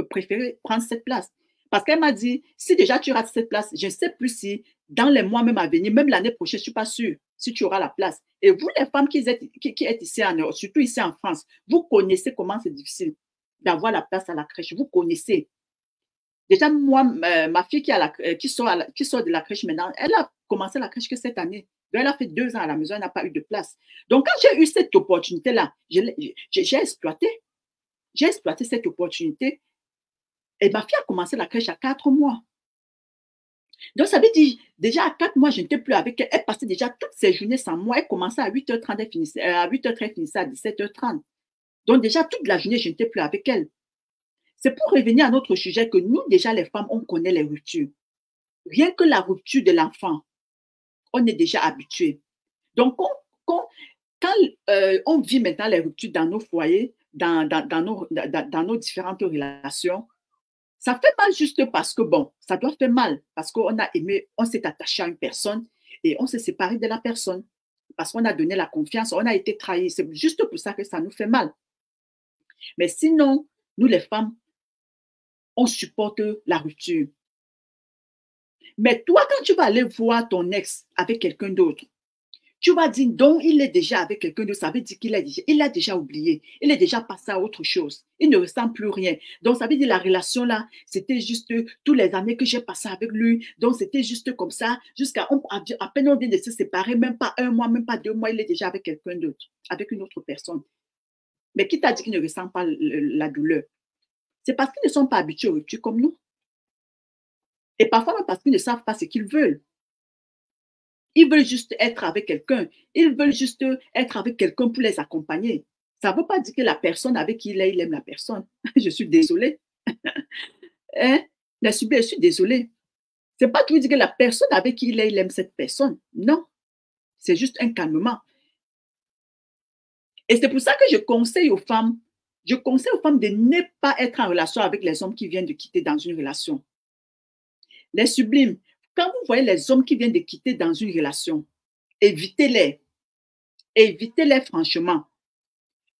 préféré prendre cette place. Parce qu'elle m'a dit, si déjà tu rates cette place, je ne sais plus si dans les mois même à venir, même l'année prochaine, je ne suis pas sûre si tu auras la place. Et vous, les femmes qui êtes ici en Europe, surtout ici en France, vous connaissez comment c'est difficile d'avoir la place à la crèche. Vous connaissez. Déjà, moi, ma fille qui sort de la crèche maintenant, elle a commencé la crèche que cette année. Donc, elle a fait 2 ans à la maison, elle n'a pas eu de place. Donc, quand j'ai eu cette opportunité-là, j'ai exploité. J'ai exploité cette opportunité et ma fille a commencé la crèche à 4 mois. Donc, ça veut dire, déjà à 4 mois, je n'étais plus avec elle. Elle passait déjà toutes ses journées sans moi. Elle commençait à 8h30, elle finissait à 8h30, elle finissait à 17h30. Donc, déjà, toute la journée, je n'étais plus avec elle. C'est pour revenir à notre sujet que nous, déjà, les femmes, on connaît les ruptures. Rien que la rupture de l'enfant, on est déjà habitué. Donc, quand on vit maintenant les ruptures dans nos foyers, dans nos différentes relations, ça fait mal juste parce que, bon, ça doit faire mal parce qu'on a aimé, on s'est attaché à une personne et on s'est séparé de la personne parce qu'on a donné la confiance, on a été trahi. C'est juste pour ça que ça nous fait mal. Mais sinon, nous les femmes, on supporte la rupture. Mais toi, quand tu vas aller voir ton ex avec quelqu'un d'autre, tu vas dire, donc il est déjà avec quelqu'un d'autre, ça veut dire qu'il a déjà oublié, il est déjà passé à autre chose, il ne ressent plus rien. Donc ça veut dire la relation là, c'était juste tous les années que j'ai passé avec lui, donc c'était juste comme ça, à peine on vient de se séparer, même pas 1 mois, même pas 2 mois, il est déjà avec quelqu'un d'autre, avec une autre personne. Mais qui t'a dit qu'il ne ressent pas la douleur? C'est parce qu'ils ne sont pas habitués aux ruptures comme nous. Et parfois même parce qu'ils ne savent pas ce qu'ils veulent. Ils veulent juste être avec quelqu'un. Ils veulent juste être avec quelqu'un pour les accompagner. Ça ne veut pas dire que la personne avec qui il aime la personne. Je suis désolée. Hein? Je suis désolée. Ce n'est pas tout dire que la personne avec qui il aime cette personne. Non. C'est juste un calmement. Et c'est pour ça que je conseille aux femmes de ne pas être en relation avec les hommes qui viennent de quitter dans une relation. Les sublimes, quand vous voyez les hommes qui viennent de quitter dans une relation, évitez-les. Évitez-les franchement.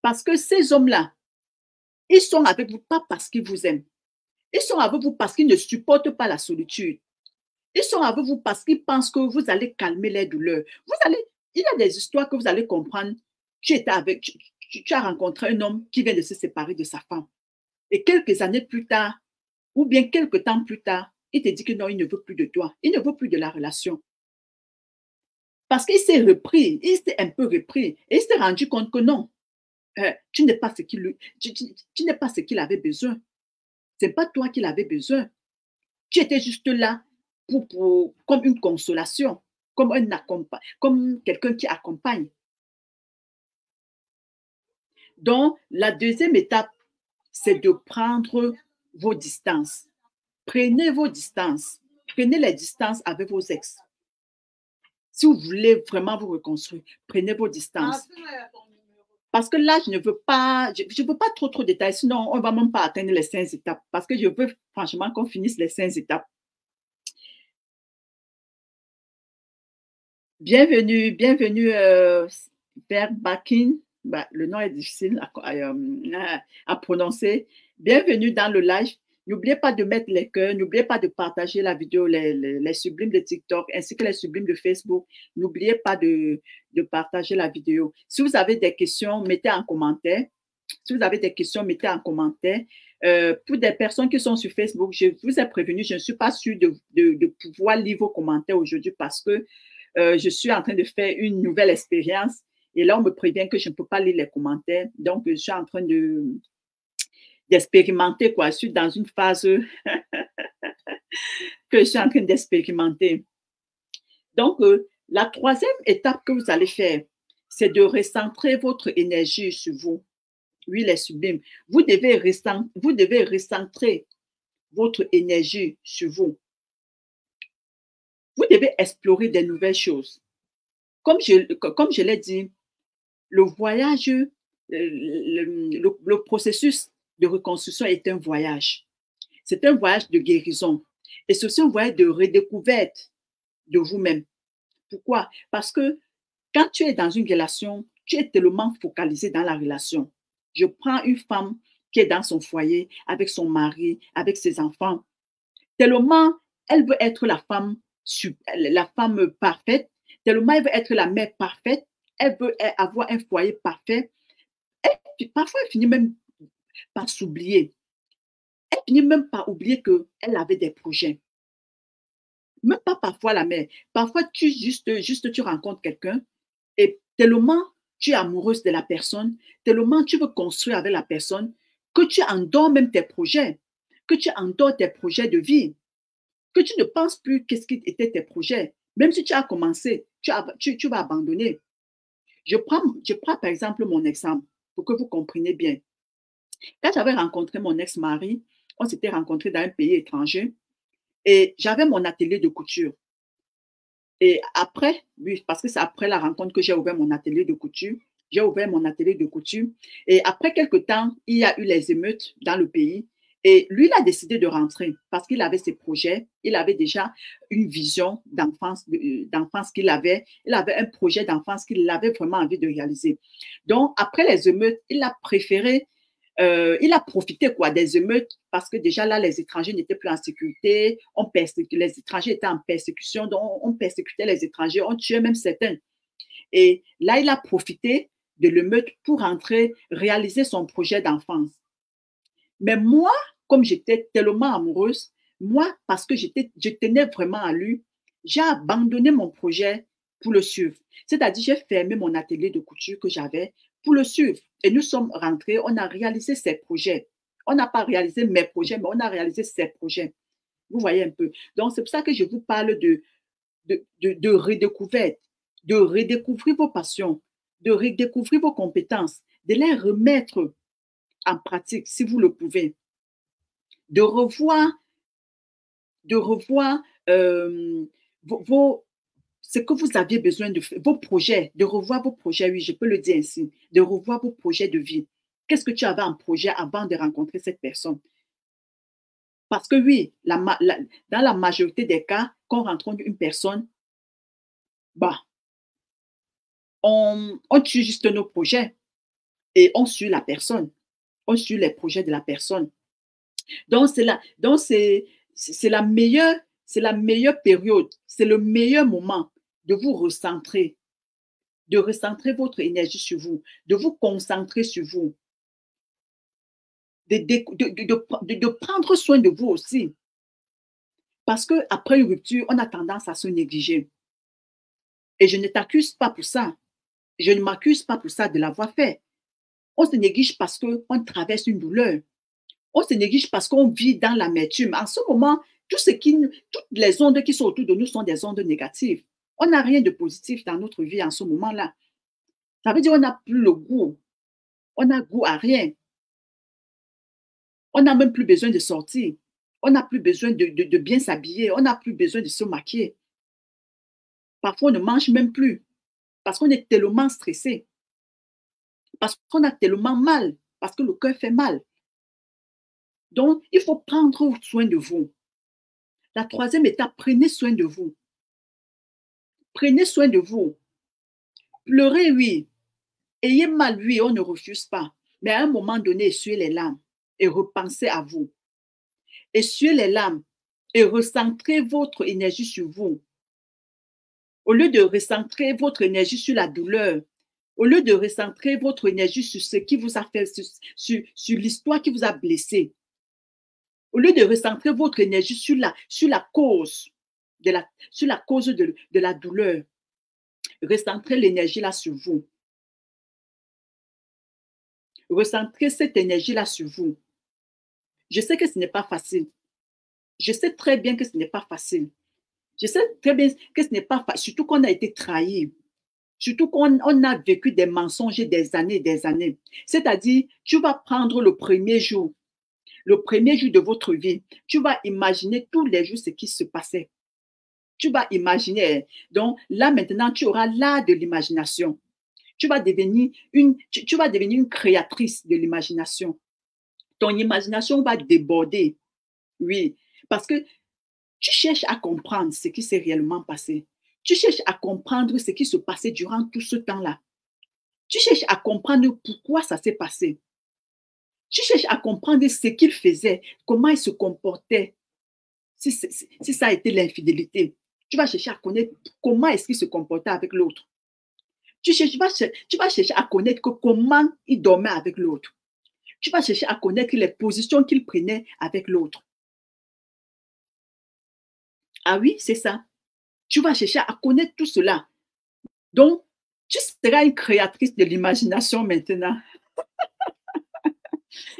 Parce que ces hommes-là, ils sont avec vous pas parce qu'ils vous aiment. Ils sont avec vous parce qu'ils ne supportent pas la solitude. Ils sont avec vous parce qu'ils pensent que vous allez calmer les douleurs. Il y a des histoires que vous allez comprendre. Tu as rencontré un homme qui vient de se séparer de sa femme. Et quelques années plus tard, ou bien quelques temps plus tard, il te dit que non, il ne veut plus de toi. Il ne veut plus de la relation. Parce qu'il s'est repris, il s'est un peu repris. Et il s'est rendu compte que non, tu n'es pas ce qu'il avait besoin. Ce n'est pas toi qu'il avait besoin. Tu étais juste là comme une consolation, comme quelqu'un qui accompagne. Donc, la deuxième étape, c'est de prendre vos distances. Prenez vos distances. Prenez les distances avec vos ex. Si vous voulez vraiment vous reconstruire, prenez vos distances. Parce que là, je ne veux pas trop détailler, sinon on ne va même pas atteindre les 5 étapes. Parce que je veux franchement qu'on finisse les 5 étapes. Bienvenue, bienvenue, Bakin. Bah, le nom est difficile à prononcer. Bienvenue dans le live. N'oubliez pas de mettre les cœurs, n'oubliez pas de partager la vidéo, les sublimes de TikTok ainsi que les sublimes de Facebook. N'oubliez pas de partager la vidéo. Si vous avez des questions, mettez en commentaire. Si vous avez des questions, mettez en commentaire. Pour des personnes qui sont sur Facebook, je vous ai prévenu, je ne suis pas sûre de pouvoir lire vos commentaires aujourd'hui parce que je suis en train de faire une nouvelle expérience et là, on me prévient que je ne peux pas lire les commentaires. Donc, je suis en train d'expérimenter, quoi. Je suis dans une phase que je suis en train d'expérimenter. Donc, la troisième étape que vous allez faire, c'est de recentrer votre énergie sur vous. Oui, les sublimes. Vous devez recentrer votre énergie sur vous. Vous devez explorer des nouvelles choses. Comme je l'ai dit, le voyage, le processus de reconstruction est un voyage. C'est un voyage de guérison. Et c'est aussi un voyage de redécouverte de vous-même. Pourquoi? Parce que quand tu es dans une relation, tu es tellement focalisé dans la relation. Je prends une femme qui est dans son foyer, avec son mari, avec ses enfants. Tellement elle veut être la femme parfaite, tellement elle veut être la mère parfaite, elle veut avoir un foyer parfait. Parfois, elle finit même par s'oublier. Elle finit même par oublier qu'elle avait des projets. Même pas parfois la mère. Parfois, tu rencontres quelqu'un et tellement tu es amoureuse de la personne, tellement tu veux construire avec la personne, que tu endors même tes projets, que tu endors tes projets de vie, que tu ne penses plus qu'est-ce qui étaient tes projets. Même si tu as commencé, tu vas abandonner. Je prends par exemple mon exemple pour que vous compreniez bien. Quand j'avais rencontré mon ex-mari, on s'était rencontrés dans un pays étranger et j'avais mon atelier de couture. Et après, oui, parce que c'est après la rencontre que j'ai ouvert mon atelier de couture. J'ai ouvert mon atelier de couture. Et après quelques temps, il y a eu les émeutes dans le pays. Et lui, il a décidé de rentrer parce qu'il avait ses projets. Il avait déjà une vision d'enfance qu'il avait. Il avait un projet d'enfance qu'il avait vraiment envie de réaliser. Donc, après les émeutes, il a profité quoi, des émeutes parce que déjà là, les étrangers n'étaient plus en sécurité, les étrangers étaient en persécution, donc on persécutait les étrangers, on tuait même certains. Et là, il a profité de l'émeute pour rentrer, réaliser son projet d'enfance. Mais moi, comme j'étais tellement amoureuse, moi, parce que je tenais vraiment à lui, j'ai abandonné mon projet pour le suivre. C'est-à-dire, j'ai fermé mon atelier de couture que j'avais pour le suivre. Et nous sommes rentrés, on a réalisé ses projets. On n'a pas réalisé mes projets, mais on a réalisé ses projets. Vous voyez un peu. Donc, c'est pour ça que je vous parle de redécouverte, de redécouvrir vos passions, de redécouvrir vos compétences, de les remettre en pratique si vous le pouvez, de revoir ce que vous aviez besoin de faire, vos projets, de revoir vos projets, oui, je peux le dire ainsi, de revoir vos projets de vie. Qu'est-ce que tu avais en projet avant de rencontrer cette personne? Parce que oui, dans la majorité des cas, quand on rencontre une personne, bah, on tue juste nos projets et on suit la personne. On suit les projets de la personne. Donc, c'est la meilleure période, c'est le meilleur moment de vous recentrer, de recentrer votre énergie sur vous, de vous concentrer sur vous, de prendre soin de vous aussi. Parce qu'après une rupture, on a tendance à se négliger. Et je ne t'accuse pas pour ça. Je ne m'accuse pas pour ça de l'avoir fait. On se néglige parce qu'on traverse une douleur. On se néglige parce qu'on vit dans l'amertume. En ce moment, toutes les ondes qui sont autour de nous sont des ondes négatives. On n'a rien de positif dans notre vie en ce moment-là. Ça veut dire qu'on n'a plus le goût. On n'a goût à rien. On n'a même plus besoin de sortir. On n'a plus besoin de bien s'habiller. On n'a plus besoin de se maquiller. Parfois, on ne mange même plus parce qu'on est tellement stressé. Parce qu'on a tellement mal. Parce que le cœur fait mal. Donc, il faut prendre soin de vous. La troisième étape, prenez soin de vous. Prenez soin de vous. Pleurez, oui. Ayez mal, oui, on ne refuse pas. Mais à un moment donné, essuyez les larmes et repensez à vous. Essuyez les larmes et recentrez votre énergie sur vous. Au lieu de recentrer votre énergie sur la douleur, au lieu de recentrer votre énergie sur ce qui vous a fait, sur l'histoire qui vous a blessé, au lieu de recentrer votre énergie sur la cause, sur la cause de la douleur, recentrez l'énergie là sur vous. Recentrez cette énergie-là sur vous. Je sais que ce n'est pas facile. Je sais très bien que ce n'est pas facile. Je sais très bien que ce n'est pas facile, surtout qu'on a été trahi. Surtout qu'on a vécu des mensonges des années et des années. C'est-à-dire, tu vas prendre le premier jour de votre vie, tu vas imaginer tous les jours ce qui se passait. Tu vas imaginer. Donc là, maintenant, tu auras l'art de l'imagination. Tu vas devenir une créatrice de l'imagination. Ton imagination va déborder. Oui, parce que tu cherches à comprendre ce qui s'est réellement passé. Tu cherches à comprendre ce qui se passait durant tout ce temps-là. Tu cherches à comprendre pourquoi ça s'est passé. Tu cherches à comprendre ce qu'il faisait, comment il se comportait, si ça a été l'infidélité. Tu vas chercher à connaître comment est-ce qu'il se comportait avec l'autre. Tu vas chercher à connaître comment il dormait avec l'autre. Tu vas chercher à connaître les positions qu'il prenait avec l'autre. Ah oui, c'est ça. Tu vas chercher à connaître tout cela. Donc, tu seras une créatrice de l'imagination maintenant.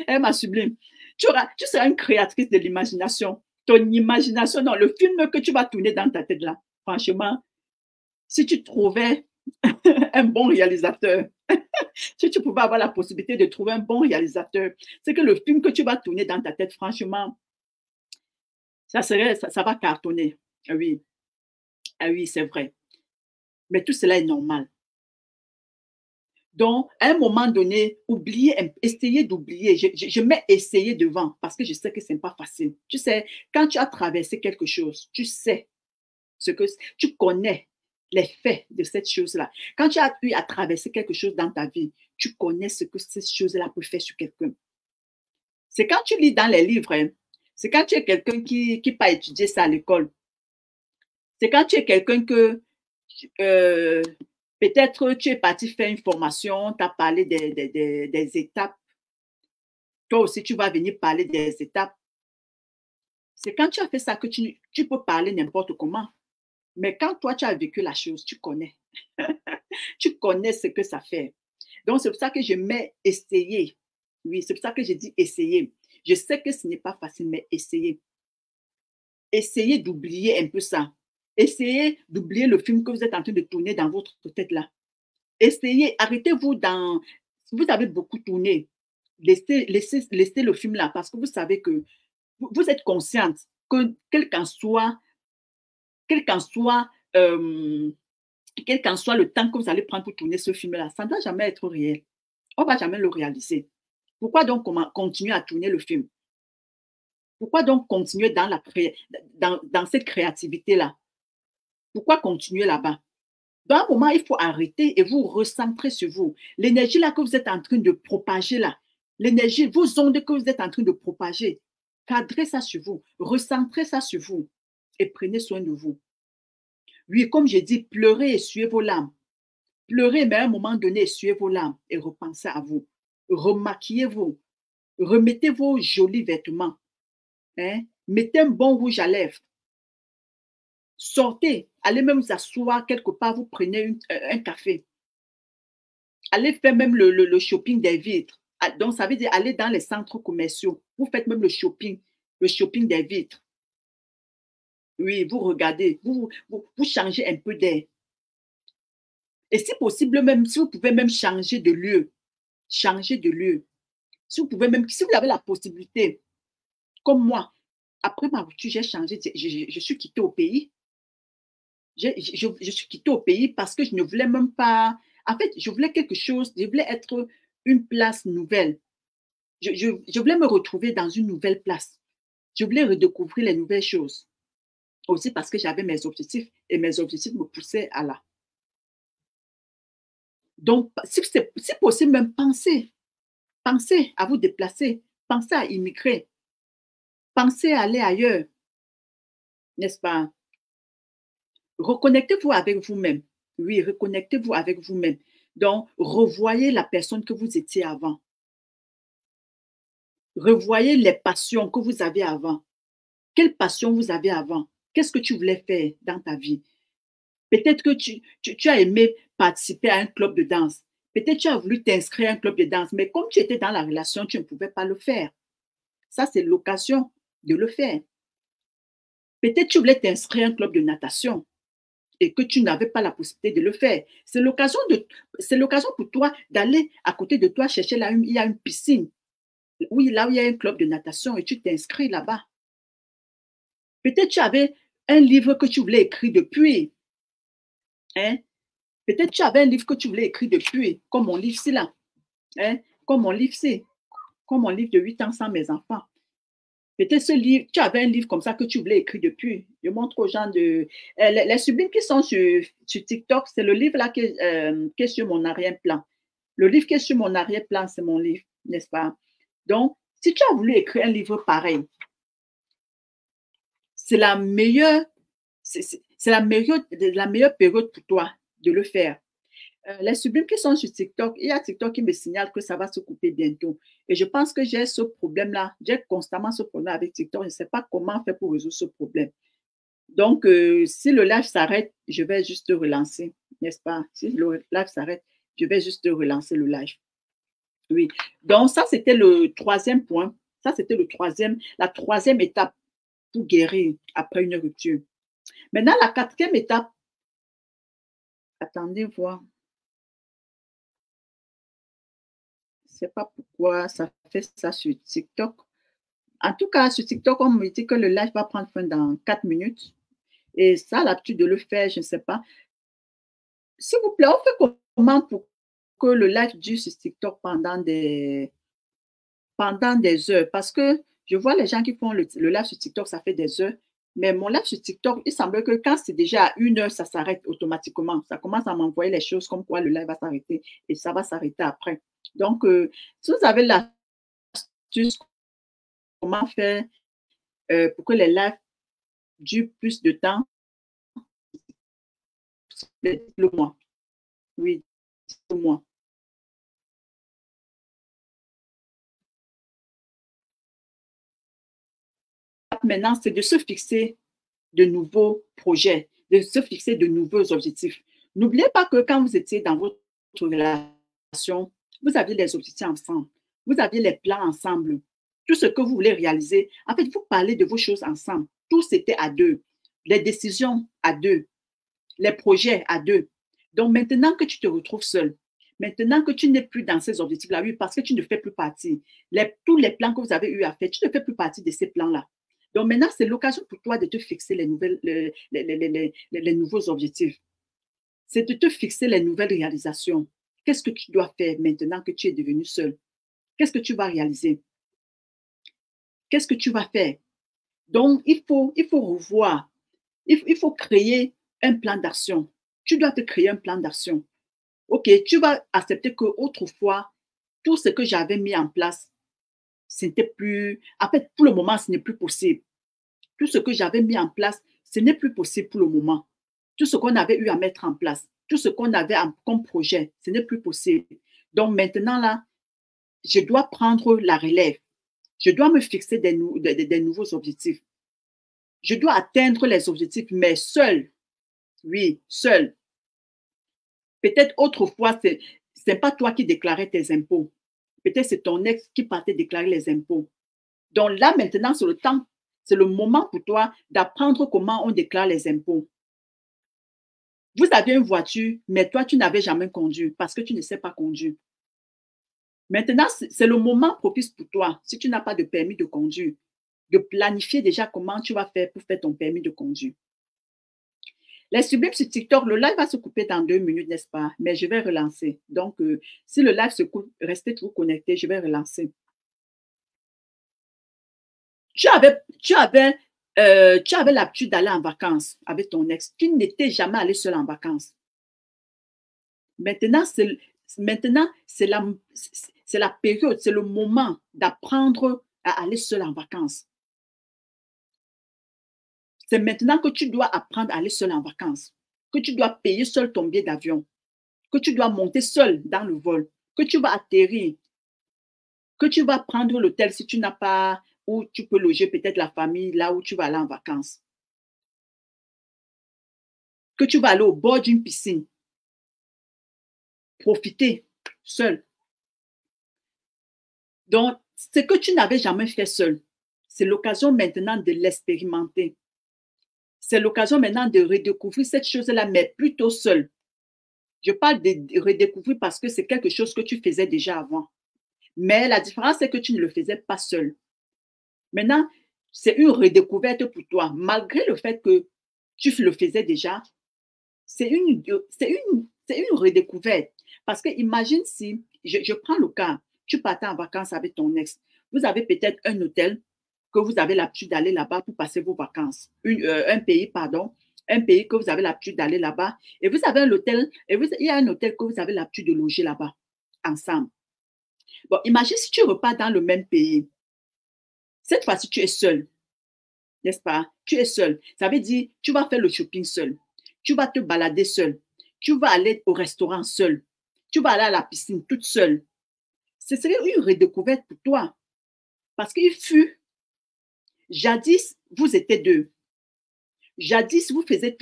Elle m'a sublime. Tu seras une créatrice de l'imagination. Ton imagination, non, le film que tu vas tourner dans ta tête là, franchement, si tu trouvais un bon réalisateur, si tu pouvais avoir la possibilité de trouver un bon réalisateur, c'est que le film que tu vas tourner dans ta tête, franchement, ça va cartonner. Ah oui, ah oui, c'est vrai. Mais tout cela est normal. Donc, à un moment donné, essayez d'oublier. Je mets essayer devant parce que je sais que ce n'est pas facile. Tu sais, quand tu as traversé quelque chose, tu sais tu connais les faits de cette chose-là. Quand tu as eu à traverser quelque chose dans ta vie, tu connais ce que cette chose-là peut faire sur quelqu'un. C'est quand tu lis dans les livres, hein, c'est quand tu es quelqu'un qui n'a pas étudié ça à l'école. C'est quand tu es quelqu'un que peut-être tu es parti faire une formation, tu as parlé des étapes. Toi aussi, tu vas venir parler des étapes. C'est quand tu as fait ça que tu peux parler n'importe comment. Mais quand toi, tu as vécu la chose, tu connais. Tu connais ce que ça fait. Donc, c'est pour ça que je mets essayer. Oui, c'est pour ça que je dis essayer. Je sais que ce n'est pas facile, mais essayez. Essayez d'oublier un peu ça. Essayez d'oublier le film que vous êtes en train de tourner dans votre tête là. Essayez, arrêtez-vous dans... Vous avez beaucoup tourné. Laissez le film là parce que vous savez que vous êtes consciente que quel qu'en soit le temps que vous allez prendre pour tourner ce film-là, ça ne doit jamais être réel. On ne va jamais le réaliser. Pourquoi donc continuer à tourner le film? Pourquoi donc continuer dans cette créativité-là? Pourquoi continuer là-bas? Dans un moment, il faut arrêter et vous recentrer sur vous. L'énergie là que vous êtes en train de propager là, l'énergie, vos ondes que vous êtes en train de propager, cadrez ça sur vous, recentrez ça sur vous et prenez soin de vous. Oui, comme j'ai dit, pleurez, essuyez vos larmes. Pleurez, mais à un moment donné, essuyez vos larmes et repensez à vous. Remaquillez-vous. Remettez vos jolis vêtements. Hein? Mettez un bon rouge à lèvres. Sortez, allez même vous asseoir quelque part, vous prenez un café. Allez faire même le shopping des vitres. Donc, ça veut dire aller dans les centres commerciaux. Vous faites même le shopping des vitres. Oui, vous regardez, vous changez un peu d'air. Et si possible, même, si vous pouvez même changer de lieu, changez de lieu. Si vous avez la possibilité, comme moi, après ma rupture, j'ai changé, je suis quittée au pays. Je suis quittée au pays parce que je ne voulais même pas, en fait, je voulais quelque chose, je voulais être une place nouvelle. Je voulais me retrouver dans une nouvelle place. Je voulais redécouvrir les nouvelles choses. Aussi parce que j'avais mes objectifs et mes objectifs me poussaient à là. Donc, si possible, même pensez à vous déplacer, pensez à immigrer, pensez à aller ailleurs, n'est-ce pas? Reconnectez-vous avec vous-même. Oui, reconnectez-vous avec vous-même. Donc, revoyez la personne que vous étiez avant. Revoyez les passions que vous avez avant. Quelle passion vous avez avant? Qu'est-ce que tu voulais faire dans ta vie? Peut-être que tu as aimé participer à un club de danse. Peut-être tu as voulu t'inscrire à un club de danse, mais comme tu étais dans la relation, tu ne pouvais pas le faire. Ça, c'est l'occasion de le faire. Peut-être tu voulais t'inscrire à un club de natation et que tu n'avais pas la possibilité de le faire. C'est l'occasion pour toi d'aller à côté de toi chercher là, il y a une piscine. Oui, là où il y a un club de natation et tu t'inscris là-bas. Peut-être tu avais un livre que tu voulais écrire depuis. Hein? Peut-être tu avais un livre que tu voulais écrire depuis, comme mon livre-ci là. Hein? Comme mon livre-ci, comme mon livre de 8 ans sans mes enfants. Peut-être ce livre, tu avais un livre comme ça que tu voulais écrire depuis. Je montre aux gens de. Les sublimes qui sont sur TikTok, c'est le livre là qui est sur mon arrière-plan. Le livre qui est sur mon arrière-plan, c'est mon livre, n'est-ce pas? Donc, si tu as voulu écrire un livre pareil, c'est la meilleure, c'est la meilleure période pour toi de le faire. Les sublimes qui sont sur TikTok, il y a TikTok qui me signale que ça va se couper bientôt. Et je pense que j'ai ce problème-là. J'ai constamment ce problème avec TikTok. Je ne sais pas comment faire pour résoudre ce problème. Donc, si le live s'arrête, je vais juste relancer, n'est-ce pas? Si le live s'arrête, je vais juste relancer le live. Oui. Donc, ça, c'était le troisième point. Ça, c'était la troisième étape pour guérir après une rupture. Maintenant, la quatrième étape, attendez voir. Je ne sais pas pourquoi ça fait ça sur TikTok. En tout cas, sur TikTok, on me dit que le live va prendre fin dans 4 minutes. Et ça, l'habitude de le faire, je ne sais pas. S'il vous plaît, on fait comment pour que le live dure sur TikTok pendant des heures? Parce que je vois les gens qui font le live sur TikTok, ça fait des heures. Mais mon live sur TikTok, il semble que quand c'est déjà à 1 heure, ça s'arrête automatiquement. Ça commence à m'envoyer les choses comme quoi le live va s'arrêter et ça va s'arrêter après. Donc, si vous avez l'astuce, comment faire pour que les lives durent plus de temps, dites-le moi. Oui, dites-le moi. Maintenant, c'est de se fixer de nouveaux projets, de se fixer de nouveaux objectifs. N'oubliez pas que quand vous étiez dans votre relation, vous aviez les objectifs ensemble, vous aviez les plans ensemble, tout ce que vous voulez réaliser. En fait, vous parlez de vos choses ensemble. Tout c'était à deux. Les décisions à deux, les projets à deux. Donc maintenant que tu te retrouves seul, maintenant que tu n'es plus dans ces objectifs-là, oui, parce que tu ne fais plus partie, tous les plans que vous avez eu à faire, tu ne fais plus partie de ces plans-là. Donc maintenant, c'est l'occasion pour toi de te fixer les nouveaux objectifs. C'est de te fixer les nouvelles réalisations. Qu'est-ce que tu dois faire maintenant que tu es devenu seul? Qu'est-ce que tu vas réaliser? Qu'est-ce que tu vas faire? Donc, il faut revoir. Il faut créer un plan d'action. Tu dois te créer un plan d'action. OK, tu vas accepter qu'autrefois, tout ce que j'avais mis en place, c'était plus. En fait, pour le moment, ce n'est plus possible. Tout ce que j'avais mis en place, ce n'est plus possible pour le moment. Tout ce qu'on avait eu à mettre en place, tout ce qu'on avait comme projet, ce n'est plus possible. Donc maintenant, là, je dois prendre la relève. Je dois me fixer des nouveaux objectifs. Je dois atteindre les objectifs, mais seul. Oui, seul. Peut-être autrefois, ce n'est pas toi qui déclarais tes impôts. Peut-être c'est ton ex qui partait déclarer les impôts. Donc là, maintenant, c'est le temps, c'est le moment pour toi d'apprendre comment on déclare les impôts. Vous aviez une voiture, mais toi, tu n'avais jamais conduit parce que tu ne sais pas conduire. Maintenant, c'est le moment propice pour toi, si tu n'as pas de permis de conduire, de planifier déjà comment tu vas faire pour faire ton permis de conduire. Les sublimes sur TikTok, le live va se couper dans 2 minutes, n'est-ce pas? Mais je vais relancer. Donc, si le live se coupe, restez toujours connectés, je vais relancer. Tu avais tu avais l'habitude d'aller en vacances avec ton ex. Tu n'étais jamais allé seul en vacances. Maintenant, c'est la période, c'est le moment d'apprendre à aller seul en vacances. C'est maintenant que tu dois apprendre à aller seul en vacances, que tu dois payer seul ton billet d'avion, que tu dois monter seul dans le vol, que tu vas atterrir, que tu vas prendre l'hôtel si tu n'as pas, où tu peux loger peut-être la famille, là où tu vas aller en vacances, que tu vas aller au bord d'une piscine, profiter seul. Donc, ce que tu n'avais jamais fait seul, c'est l'occasion maintenant de l'expérimenter. C'est l'occasion maintenant de redécouvrir cette chose-là, mais plutôt seul. Je parle de redécouvrir parce que c'est quelque chose que tu faisais déjà avant. Mais la différence, c'est que tu ne le faisais pas seul. Maintenant, c'est une redécouverte pour toi. Malgré le fait que tu le faisais déjà, c'est une redécouverte. Parce que imagine si, je prends le cas, tu partais en vacances avec ton ex. Vous avez peut-être un hôtel que vous avez l'habitude d'aller là-bas pour passer vos vacances. Un pays que vous avez l'habitude d'aller là-bas. Et vous avez un hôtel, il y a un hôtel que vous avez l'habitude de loger là-bas, ensemble. Bon, imagine si tu repars dans le même pays. Cette fois-ci, tu es seul, n'est-ce pas? Tu es seul. Ça veut dire, tu vas faire le shopping seul. Tu vas te balader seul. Tu vas aller au restaurant seul. Tu vas aller à la piscine toute seule. Ce serait une redécouverte pour toi. Parce qu'il fut, jadis, vous étiez deux. Jadis, vous faisiez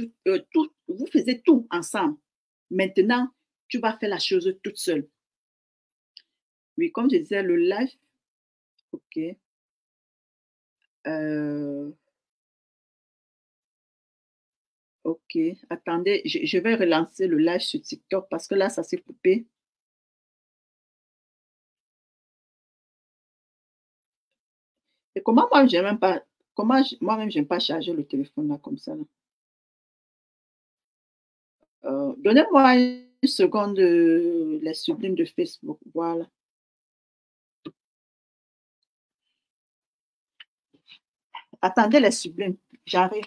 tout ensemble. Maintenant, tu vas faire la chose toute seule. Oui, comme je disais, le live, ok. Ok, attendez, je vais relancer le live sur TikTok parce que là, ça s'est coupé. Et comment moi, j'ai même pas, moi-même, j'aime pas charger le téléphone là comme ça, là. Donnez-moi une seconde, les sublimes de Facebook. Voilà. Attendez les sublimes, j'arrive.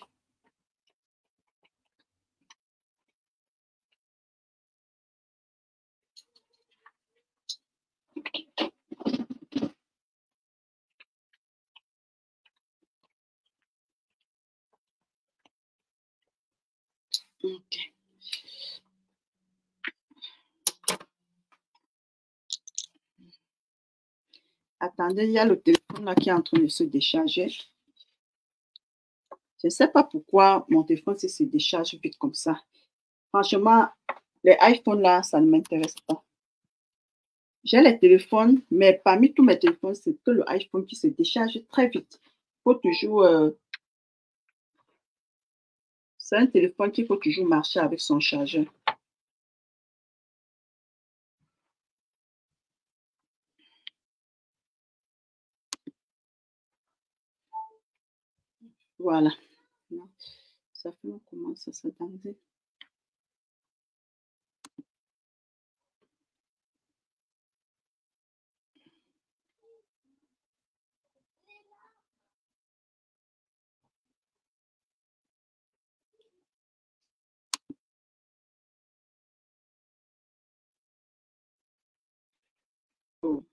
Ok. Attendez, il y a le téléphone là qui est en train de se décharger. Je ne sais pas pourquoi mon téléphone se décharge vite comme ça. Franchement, les iPhones là, ça ne m'intéresse pas. J'ai les téléphones, mais parmi tous mes téléphones, c'est que le iPhone qui se décharge très vite. Faut toujours, c'est un téléphone qu'il faut toujours marcher avec son chargeur. Voilà. Ça fait comment ça s'attendait. Oh.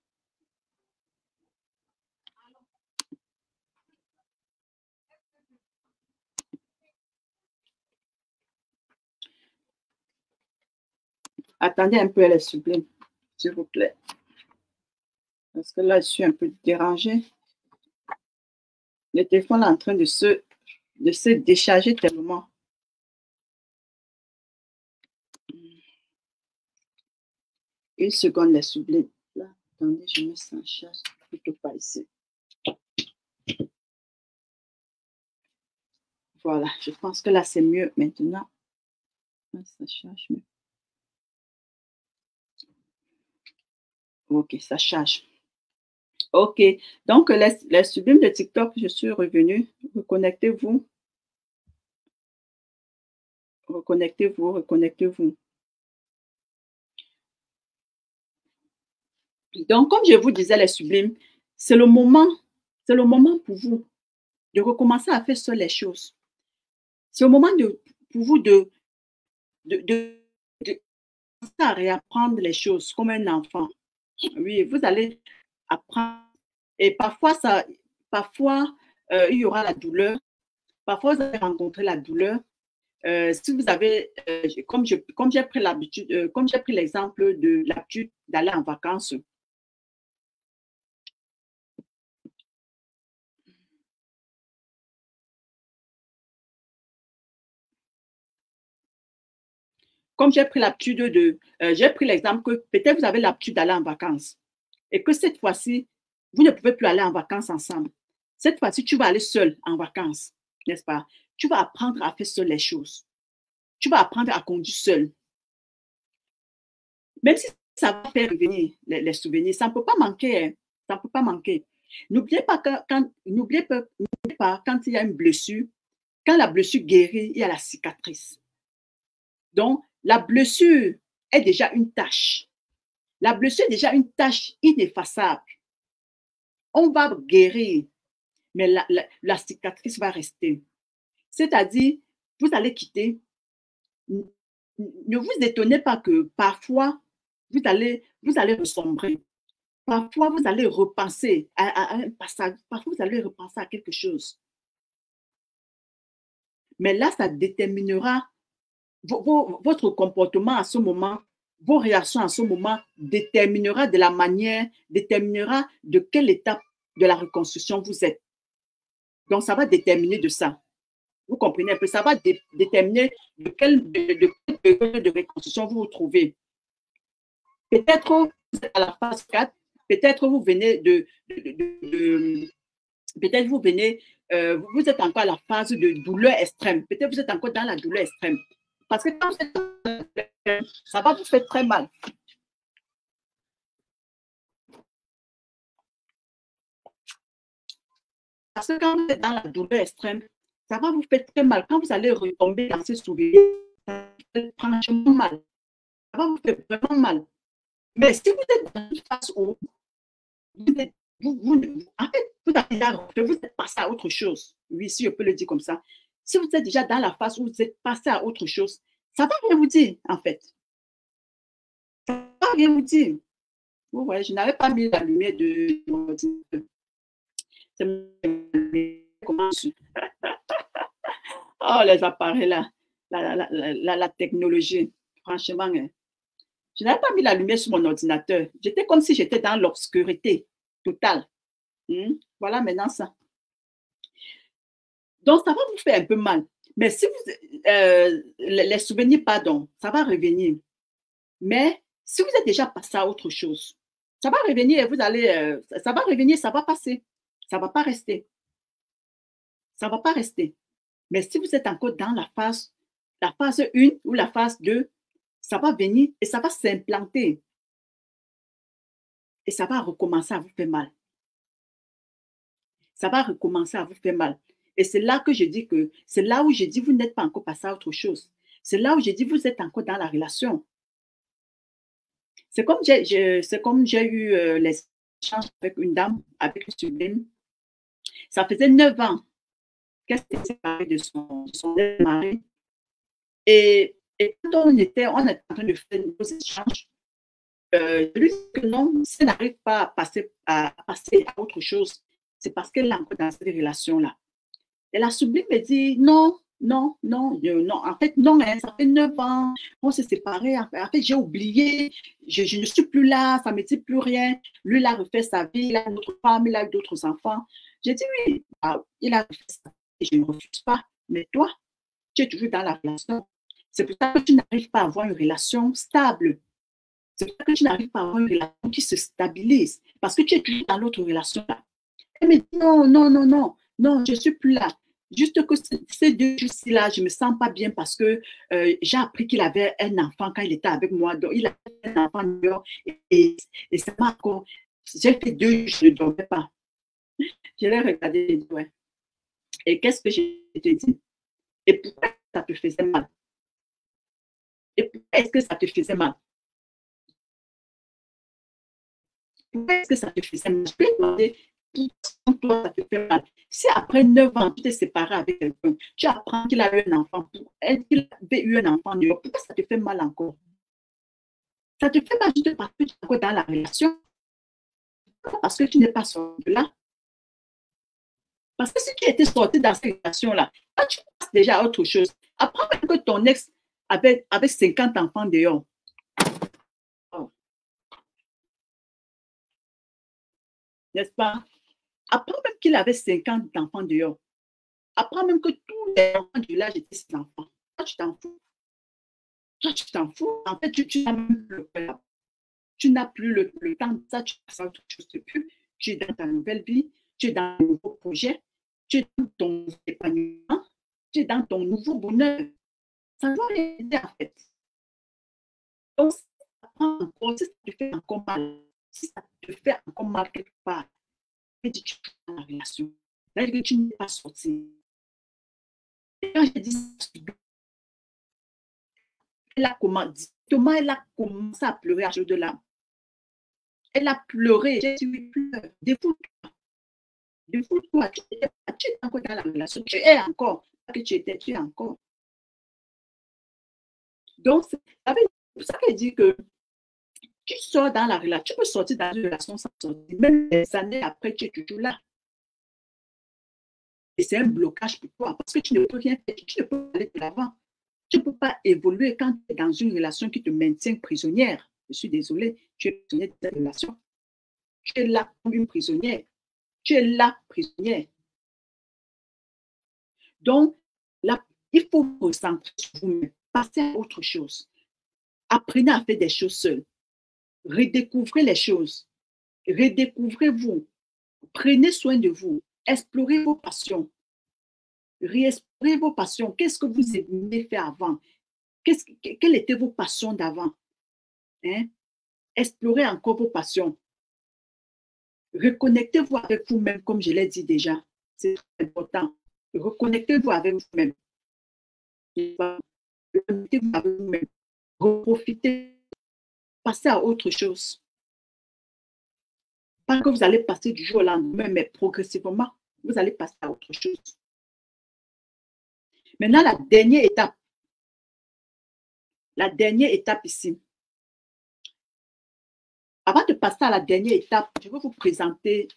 Attendez un peu, elle est sublime, s'il vous plaît. Parce que là, je suis un peu dérangée. Le téléphone est en train de se décharger tellement. Une seconde, les sublimes. Là, attendez, je mets ça en charge. Plutôt pas ici. Voilà, je pense que là, c'est mieux maintenant. Ça charge mieux. Ok, ça charge. Ok, donc les sublimes de TikTok, je suis revenue. Reconnectez-vous. Reconnectez-vous, reconnectez-vous. Donc, comme je vous disais, les sublimes, c'est le moment pour vous de recommencer à faire seul les choses. C'est au moment pour vous de, de, de commencer à réapprendre les choses comme un enfant. Oui, vous allez apprendre. Et parfois, il y aura la douleur. Parfois, vous allez rencontrer la douleur. Si vous avez, comme j'ai pris l'habitude, comme j'ai pris l'exemple de l'habitude d'aller en vacances, comme j'ai pris l'habitude j'ai pris l'exemple que peut-être vous avez l'habitude d'aller en vacances et que cette fois-ci, vous ne pouvez plus aller en vacances ensemble. Cette fois-ci, tu vas aller seul en vacances, n'est-ce pas? Tu vas apprendre à faire seul les choses. Tu vas apprendre à conduire seul. Même si ça va faire revenir les souvenirs, ça ne peut pas manquer. Hein. Ça ne peut pas manquer. N'oubliez pas, n'oubliez pas quand il y a une blessure, quand la blessure guérit, il y a la cicatrice. Donc, la blessure est déjà une tâche. La blessure est déjà une tâche ineffaçable. On va guérir, mais la cicatrice va rester. C'est-à-dire, vous allez quitter. Ne vous étonnez pas que parfois, vous allez ressombrer. Parfois, vous allez repenser à un passage. Parfois, vous allez repenser à quelque chose. Mais là, ça déterminera votre comportement à ce moment, vos réactions à ce moment déterminera de la manière, déterminera de quelle étape de la reconstruction vous êtes. Donc, ça va déterminer de ça. Vous comprenez un peu, ça va déterminer de quel degré de reconstruction vous vous trouvez. Peut-être vous êtes à la phase 4, peut-être vous venez peut-être vous venez, vous êtes encore à la phase de douleur extrême. Peut-être vous êtes encore dans la douleur extrême. Parce que quand vous êtes dans la douleur extrême, ça va vous faire très mal. Parce que quand vous êtes dans la douleur extrême, ça va vous faire très mal. Quand vous allez retomber dans ces souvenirs, ça va vous faire franchement mal. Ça va vous faire vraiment mal. Mais si vous êtes dans une phase où vous êtes, en fait, vous êtes passé à autre chose. Oui, si je peux le dire comme ça. Si vous êtes déjà dans la phase où vous êtes passé à autre chose, ça va rien vous dire, en fait. Ça va rien vous dire. Vous voyez, je n'avais pas mis la lumière de mon ordinateur. Oh, les appareils là, la technologie, franchement, hein. Je n'avais pas mis la lumière sur mon ordinateur. J'étais comme si j'étais dans l'obscurité totale. Voilà maintenant ça. Donc, ça va vous faire un peu mal. Mais si vous, les souvenirs, pardon, ça va revenir. Mais si vous êtes déjà passé à autre chose, ça va revenir et vous allez, ça va revenir, ça va passer. Ça ne va pas rester. Ça ne va pas rester. Mais si vous êtes encore dans la phase 1 ou la phase 2, ça va venir et ça va s'implanter. Et ça va recommencer à vous faire mal. Ça va recommencer à vous faire mal. Et c'est là que je dis que, c'est là où je dis vous n'êtes pas encore passé à autre chose. C'est là où je dis vous êtes encore dans la relation. C'est comme j'ai eu les échanges avec une dame, avec une sublime. Ça faisait 9 ans qu'elle s'était séparée de son mari. Et quand on était en train de faire nos échanges, je lui dis que non, si elle n'arrive pas à passer à autre chose, c'est parce qu'elle est encore dans cette relation-là. Et la sublime me dit non, non, non, non. En fait, non, hein, ça fait 9 ans, on s'est séparés. En fait, j'ai oublié, je ne suis plus là, ça ne me dit plus rien. Lui, il a refait sa vie, il a une autre femme, il a eu d'autres enfants. J'ai dit oui, il a refait sa vie, je ne refuse pas. Mais toi, tu es toujours dans la relation. C'est pour ça que tu n'arrives pas à avoir une relation stable. C'est pour ça que tu n'arrives pas à avoir une relation qui se stabilise. Parce que tu es toujours dans l'autre relation-là. Elle me dit non, non, non, non, non, je ne suis plus là. Juste que ces 2 jours-ci-là, je ne me sens pas bien parce que j'ai appris qu'il avait un enfant quand il était avec moi. Donc, il avait un enfant et ça m'a encore. J'ai fait 2 jours, je ne dormais pas. Je l'ai regardé et dit ouais. Et qu'est-ce que je te dis? Et pourquoi ça te faisait mal? Et pourquoi est-ce que ça te faisait mal? Pourquoi est-ce que ça te faisait mal? Je peux demander toi, ça te fait mal. Si après 9 ans, tu t'es séparé avec quelqu'un, tu apprends qu'il a eu un enfant, qu'il avait eu un enfant, pourquoi ça te fait mal encore? Ça te fait mal juste parce que tu es encore dans la relation, parce que tu n'es pas sorti de là. Parce que si tu étais sorti dans cette relation-là, là, tu passes déjà à autre chose. Apprends même que ton ex avait 50 enfants dehors. Oh, n'est-ce pas? Apprends même qu'il avait 50 enfants dehors. Apprends même que tous les enfants du village étaient ses enfants. Toi, tu t'en fous. Toi, tu t'en fous. En fait, tu n'as même plus tu n'as plus le temps de ça, tu passes à autre chose depuis. Tu es dans ta nouvelle vie, tu es dans un nouveau projet, tu es dans ton épanouissement, tu es dans ton nouveau bonheur. Ça doit aider en fait. Donc, si ça prend encore, si ça te fait encore mal, si ça te fait encore mal quelque part, tu dis tu es dans la relation. Là, que tu n'es pas sorti. Et quand je dis elle a commencé, Thomas, elle a commencé à pleurer à chaud de larmes. Elle a pleuré. J'ai dit, oui, pleure, défoule-toi. Défoule-toi. Tu es encore dans la relation. Tu es encore. Pas que tu es encore. Donc, c'est pour ça qu'elle dit que tu sors dans la relation. Tu peux sortir dans une relation sans sortir. Même des années après, tu es toujours là. Et c'est un blocage pour toi parce que tu ne peux rien faire. Tu ne peux pas aller de l'avant. Tu ne peux pas évoluer quand tu es dans une relation qui te maintient prisonnière. Je suis désolée, tu es prisonnière de cette relation. Tu es là comme une prisonnière. Tu es là prisonnière. Donc, là, il faut vous recentrer sur vous-même. Passez à autre chose. Apprenez à faire des choses seules. Redécouvrez les choses. Redécouvrez-vous. Prenez soin de vous. Explorez vos passions. Réexplorez vos passions. Qu'est-ce que vous aimiez faire avant? Quelles étaient vos passions d'avant? Hein? Explorez encore vos passions. Reconnectez-vous avec vous-même, comme je l'ai dit déjà. C'est très important. Reconnectez-vous avec vous-même. Reconnectez-vous avec vous-même. Profitez. Passez à autre chose. Pas que vous allez passer du jour au lendemain, mais progressivement, vous allez passer à autre chose. Maintenant, la dernière étape ici. Avant de passer à la dernière étape, je vais vous présenter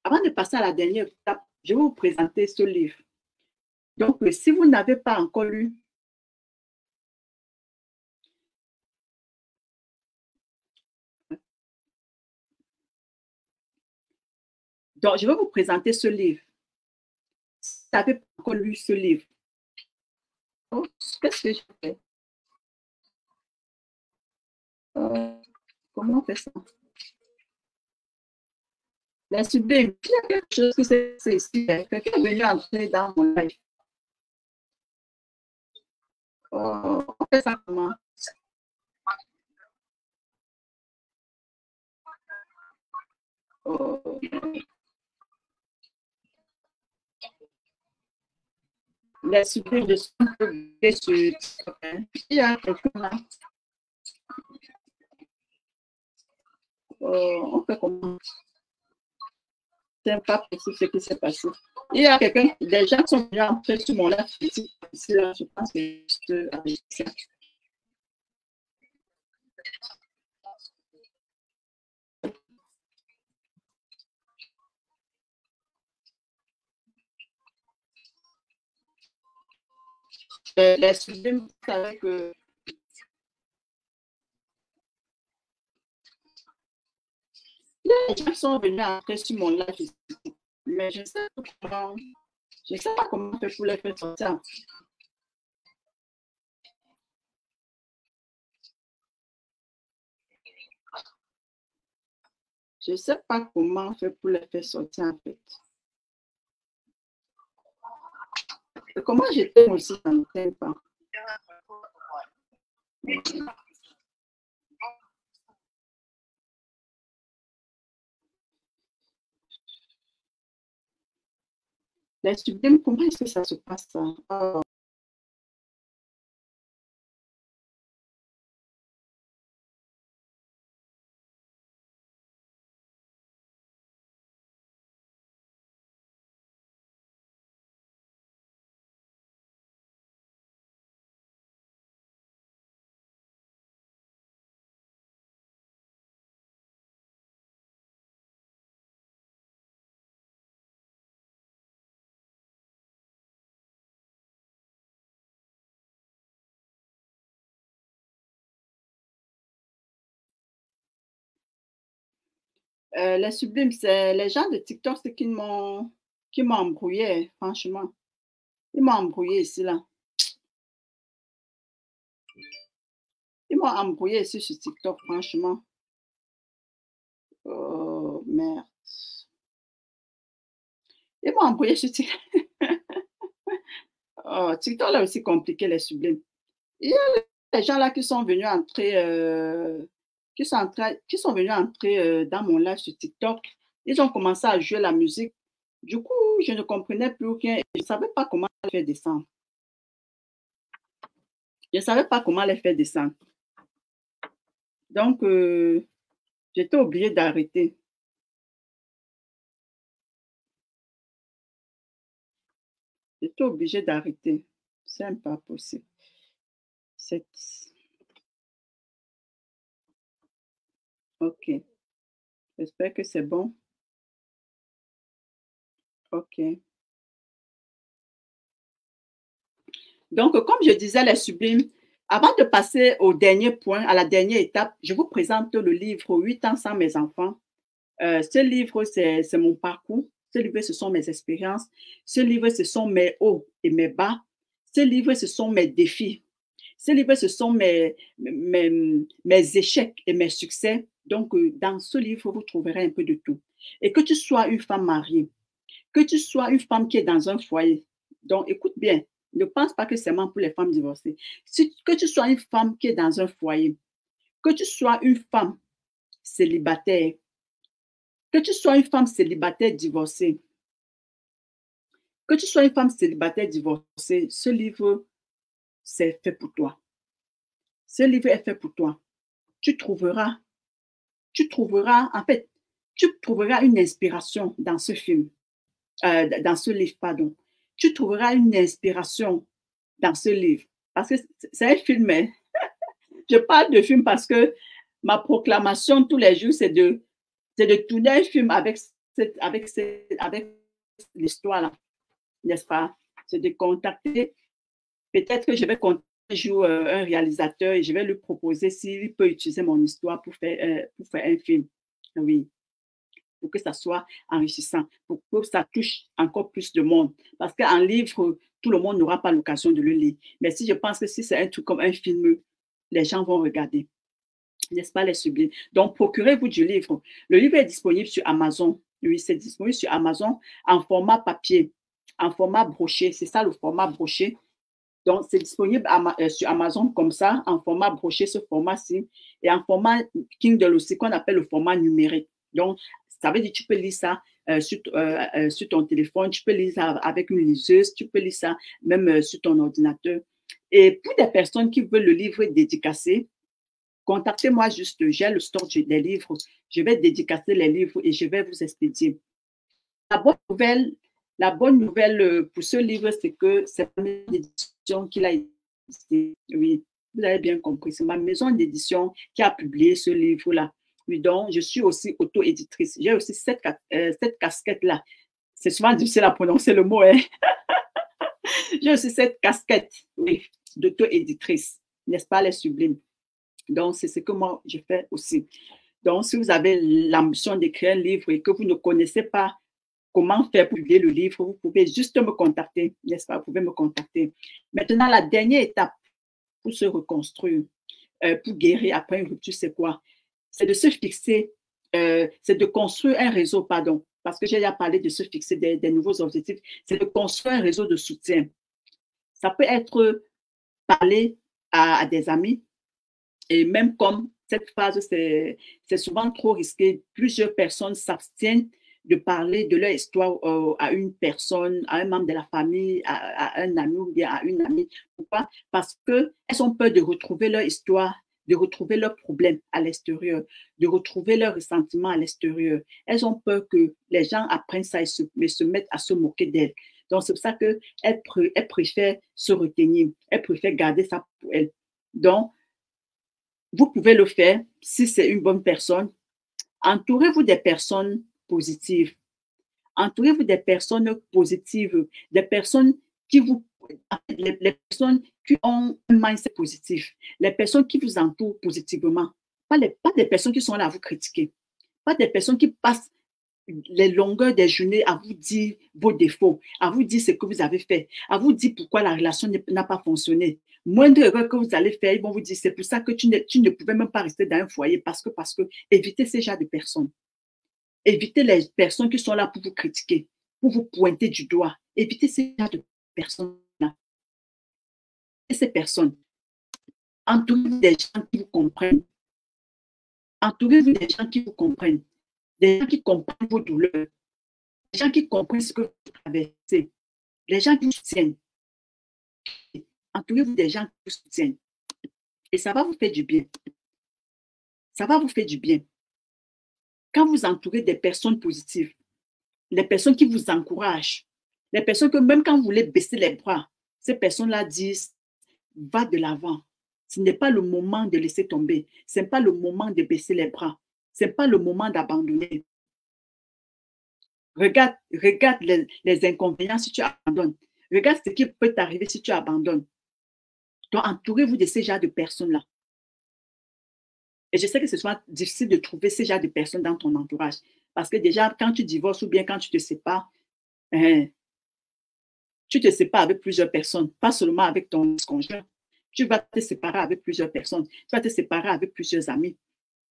avant de passer à la dernière étape, je vais vous présenter ce livre. Donc, si vous n'avez pas encore lu, donc je vais vous présenter ce livre. Si vous n'avez pas encore lu ce livre, oh, qu'est-ce que je fais? Comment on fait ça? La sublime, il y a quelque chose que c'est ici. Quelqu'un est venu entrer dans mon live. Oh, on fait ça comment? Oh. La sublime de son sur il y a quelqu'un là. Oh, on fait comment? C'est pas possible ce qui s'est passé. Il y a quelqu'un, des gens sont venus entrer sur mon live ici, là, je pense que c'est avec ça. Les sublimes, vous savez que les gens sont venus entrer sur mon live ici, mais je ne sais pas comment, je sais pas comment faire pour les faire sortir. Je ne sais pas comment faire pour les faire sortir en fait. Et comment j'étais aussi dans le temps. Les sublimes, comment est-ce que ça se passe ça? Les sublimes, c'est les gens de TikTok, c'est qui m'ont embrouillé, franchement. Ils m'ont embrouillé ici, là. Ils m'ont embrouillé ici sur TikTok, franchement. Oh, merde. Ils m'ont embrouillé sur TikTok. Oh, TikTok, là aussi compliqué, les sublimes. Il y a les gens là qui sont venus entrer, qui sont venus entrer dans mon live sur TikTok. Ils ont commencé à jouer la musique. Du coup, je ne comprenais plus rien. Je ne savais pas comment les faire descendre. Je ne savais pas comment les faire descendre. Donc, j'étais obligée d'arrêter. J'étais obligée d'arrêter. C'est pas possible. C'est... OK. J'espère que c'est bon. OK. Donc, comme je disais, les sublimes, avant de passer au dernier point, à la dernière étape, je vous présente le livre 8 ans sans mes enfants. Ce livre, c'est mon parcours. Ce livre, ce sont mes expériences. Ce livre, ce sont mes hauts et mes bas. Ce livre, ce sont mes défis. Ce livre, ce sont mes échecs et mes succès. Donc, dans ce livre, vous trouverez un peu de tout. Et que tu sois une femme mariée, que tu sois une femme qui est dans un foyer. Donc, écoute bien, ne pense pas que c'est seulement pour les femmes divorcées. Que tu sois une femme qui est dans un foyer, que tu sois une femme célibataire, que tu sois une femme célibataire divorcée, que tu sois une femme célibataire divorcée, ce livre, c'est fait pour toi. Ce livre est fait pour toi. Tu trouveras, en fait, tu trouveras une inspiration dans ce film, dans ce livre, pardon. Tu trouveras une inspiration dans ce livre. Parce que c'est un film, hein. Je parle de film parce que ma proclamation tous les jours, c'est de tourner un film avec l'histoire-là, n'est-ce pas? C'est de contacter, peut-être que je vais contacter un jour un réalisateur et je vais lui proposer s'il peut utiliser mon histoire pour faire un film. Oui, pour que ça soit enrichissant, pour que ça touche encore plus de monde. Parce qu'un livre, tout le monde n'aura pas l'occasion de le lire. Mais si je pense que si c'est un truc comme un film, les gens vont regarder. N'est-ce pas, les sublimes? Donc, procurez-vous du livre. Le livre est disponible sur Amazon. Oui, c'est disponible sur Amazon en format papier, en format broché. C'est ça le format broché. Donc, c'est disponible sur Amazon comme ça, en format broché, ce format-ci, et en format Kindle aussi, qu'on appelle le format numérique. Donc, ça veut dire que tu peux lire ça sur ton téléphone, tu peux lire ça avec une liseuse, tu peux lire ça même sur ton ordinateur. Et pour des personnes qui veulent le livre dédicacé, contactez-moi juste, j'ai le stock des livres, je vais dédicacer les livres et je vais vous expédier. La bonne nouvelle, pour ce livre, c'est que c'est ma maison d'édition qui l'a édité. Oui, vous avez bien compris, c'est ma maison d'édition qui a publié ce livre-là. Oui, donc je suis aussi auto-éditrice. J'ai aussi cette casquette-là. C'est souvent difficile à prononcer le mot, hein? J'ai aussi cette casquette, oui, d'auto-éditrice, n'est-ce pas, les sublimes? Donc, c'est ce que moi, je fais aussi. Donc, si vous avez l'ambition d'écrire un livre et que vous ne connaissez pas comment faire pour publier le livre, vous pouvez juste me contacter, n'est-ce pas? Vous pouvez me contacter. Maintenant, la dernière étape pour se reconstruire, pour guérir après une rupture, c'est quoi? C'est de se fixer, c'est de construire un réseau, pardon, parce que j'ai déjà parlé de se fixer des nouveaux objectifs, c'est de construire un réseau de soutien. Ça peut être parler à des amis, et même comme cette phase, c'est souvent trop risqué, plusieurs personnes s'abstiennent de parler de leur histoire à une personne, à un membre de la famille, à un ami ou bien à une amie. Pourquoi? Parce qu'elles ont peur de retrouver leur histoire, de retrouver leurs problèmes à l'extérieur, de retrouver leurs ressentiments à l'extérieur. Elles ont peur que les gens apprennent ça et se mettent à se moquer d'elles. Donc, c'est pour ça qu'elles préfèrent se retenir, elles préfèrent garder ça pour elles. Donc, vous pouvez le faire si c'est une bonne personne. Entourez-vous des personnes positives. Entourez-vous des personnes positives, des personnes qui vous, les personnes qui ont un mindset positif, les personnes qui vous entourent positivement, pas des personnes qui sont là à vous critiquer. Pas des personnes qui passent les longueurs des journées à vous dire vos défauts, à vous dire ce que vous avez fait, à vous dire pourquoi la relation n'a pas fonctionné. Moindre erreur que vous allez faire, ils vont vous dire, c'est pour ça que tu ne pouvais même pas rester dans un foyer parce que évitez ces genres de personnes. Évitez les personnes qui sont là pour vous critiquer, pour vous pointer du doigt. Évitez ces genres de personnes-là. Et ces personnes, entourez-vous des gens qui vous comprennent. Entourez-vous des gens qui vous comprennent. Des gens qui comprennent vos douleurs. Des gens qui comprennent ce que vous traversez. Les gens qui vous soutiennent. Entourez-vous des gens qui vous soutiennent. Et ça va vous faire du bien. Ça va vous faire du bien. Quand vous entourez des personnes positives, les personnes qui vous encouragent, les personnes que même quand vous voulez baisser les bras, ces personnes-là disent, va de l'avant. Ce n'est pas le moment de laisser tomber. Ce n'est pas le moment de baisser les bras. Ce n'est pas le moment d'abandonner. Regarde les inconvénients si tu abandonnes. Regarde ce qui peut t'arriver si tu abandonnes. Donc, entourez-vous de ces genres de personnes-là. Et je sais que ce soit difficile de trouver ces genres de personnes dans ton entourage. Parce que déjà, quand tu divorces ou bien quand tu te sépares, tu te sépares avec plusieurs personnes, pas seulement avec ton conjoint. Tu vas te séparer avec plusieurs personnes. Tu vas te séparer avec plusieurs amis.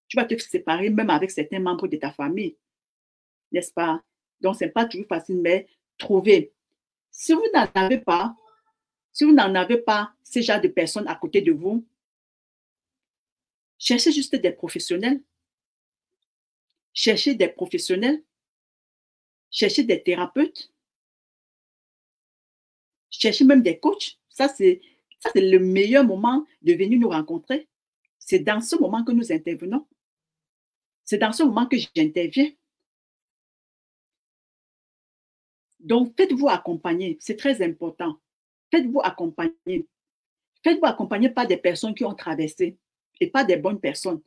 Tu vas te séparer même avec certains membres de ta famille. N'est-ce pas? Donc, ce n'est pas toujours facile, mais trouver. Si vous n'en avez pas, ces genres de personnes à côté de vous, cherchez juste des professionnels. Cherchez des professionnels. Cherchez des thérapeutes. Cherchez même des coachs. Ça, c'est le meilleur moment de venir nous rencontrer. C'est dans ce moment que nous intervenons. C'est dans ce moment que j'interviens. Donc, faites-vous accompagner. C'est très important. Faites-vous accompagner. Faites-vous accompagner par des personnes qui ont traversé et pas des bonnes personnes.